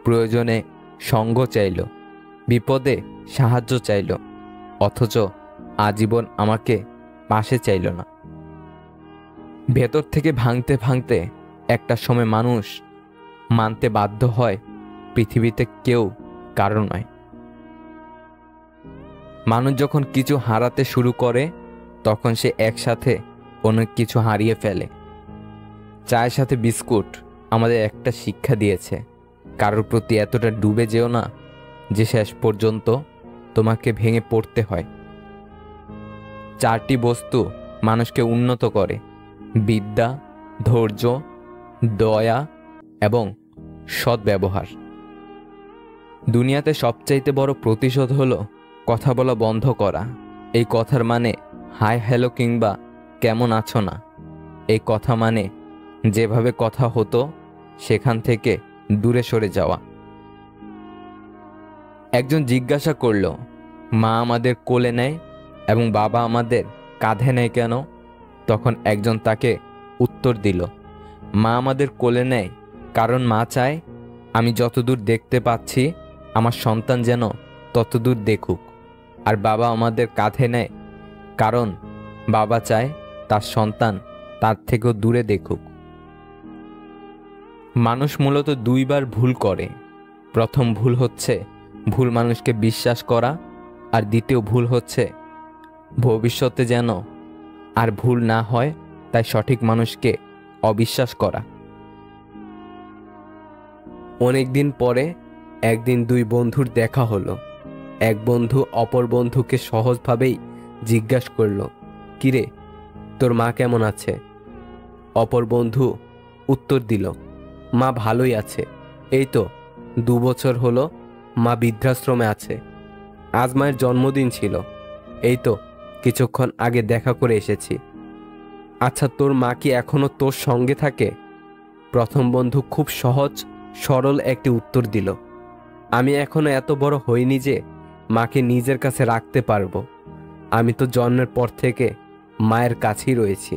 প্রয়োজনে সঙ্গ চাইল, বিপদে সাহায্য চাইল, অথচ আজীবন আমাকে পাশে চাইল না। ভেতর থেকে ভাঙতে ভাঙতে একটা সময় মানুষ মানতে বাধ্য হয় পৃথিবীতে কেউ কারো নয়। মানুষ যখন কিছু হারাতে শুরু করে, তখন সে একসাথে অনেক কিছু হারিয়ে ফেলে। চায়ের সাথে বিস্কুট আমাদের একটা শিক্ষা দিয়েছে, কারোর প্রতি এতটা ডুবে যেও না যে শেষ পর্যন্ত তোমাকে ভেঙে পড়তে হয়। 4টি বস্তু মানুষকে উন্নত করে: বিদ্যা, ধৈর্য, দয়া এবং সদ্ব্যবহার। দুনিয়াতে সবচাইতে বড় প্রতিশোধ হলো কথা বলা বন্ধ করা। এই কথার মানে হাই হ্যালো কিংবা কেমন আছো না। এই কথা মানে যেভাবে কথা হতো সেখান থেকে দূরে সরে যাওয়া। একজন জিজ্ঞাসা করল, মা আমাদের কোলে নেয় এবং বাবা আমাদের কাঁধে নেয় কেন? তখন একজন তাকে উত্তর দিল, মা আমাদের কোলে নেয় কারণ মা চায় আমি যতদূর দেখতে পাচ্ছি আমার সন্তান যেন ততদূর দেখুক, আর বাবা আমাদের কাঁধে নেয়, কারণ বাবা চায় তার সন্তান তার থেকেও দূরে দেখুক। মানুষ মূলত দুইবার ভুল করে। প্রথম ভুল হচ্ছে ভুল মানুষকে বিশ্বাস করা, আর দ্বিতীয় ভুল হচ্ছে ভবিষ্যতে যেন আর ভুল না হয় তাই সঠিক মানুষকে অবিশ্বাস করা। অনেকদিন পরে একদিন দুই বন্ধুর দেখা হলো। এক বন্ধু অপর বন্ধুকে সহজভাবেই জিজ্ঞাসা করলো, কিরে, তোর মা কেমন আছে? অপর বন্ধু উত্তর দিল, মা ভালোই আছে, এই তো 2 বছর হলো মা বৃদ্ধাশ্রমে আছে। আজ মায়ের জন্মদিন ছিল, এই তো কিছুক্ষণ আগে দেখা করে এসেছি। আচ্ছা, তোর মা কি এখনো তোর সঙ্গে থাকে? প্রথম বন্ধু খুব সহজ সরল একটি উত্তর দিল, আমি এখনো এত বড় হইনি যে মাকে নিজের কাছে রাখতে পারবো। আমি তো জন্মের পর থেকে মায়ের কাছেই রয়েছি।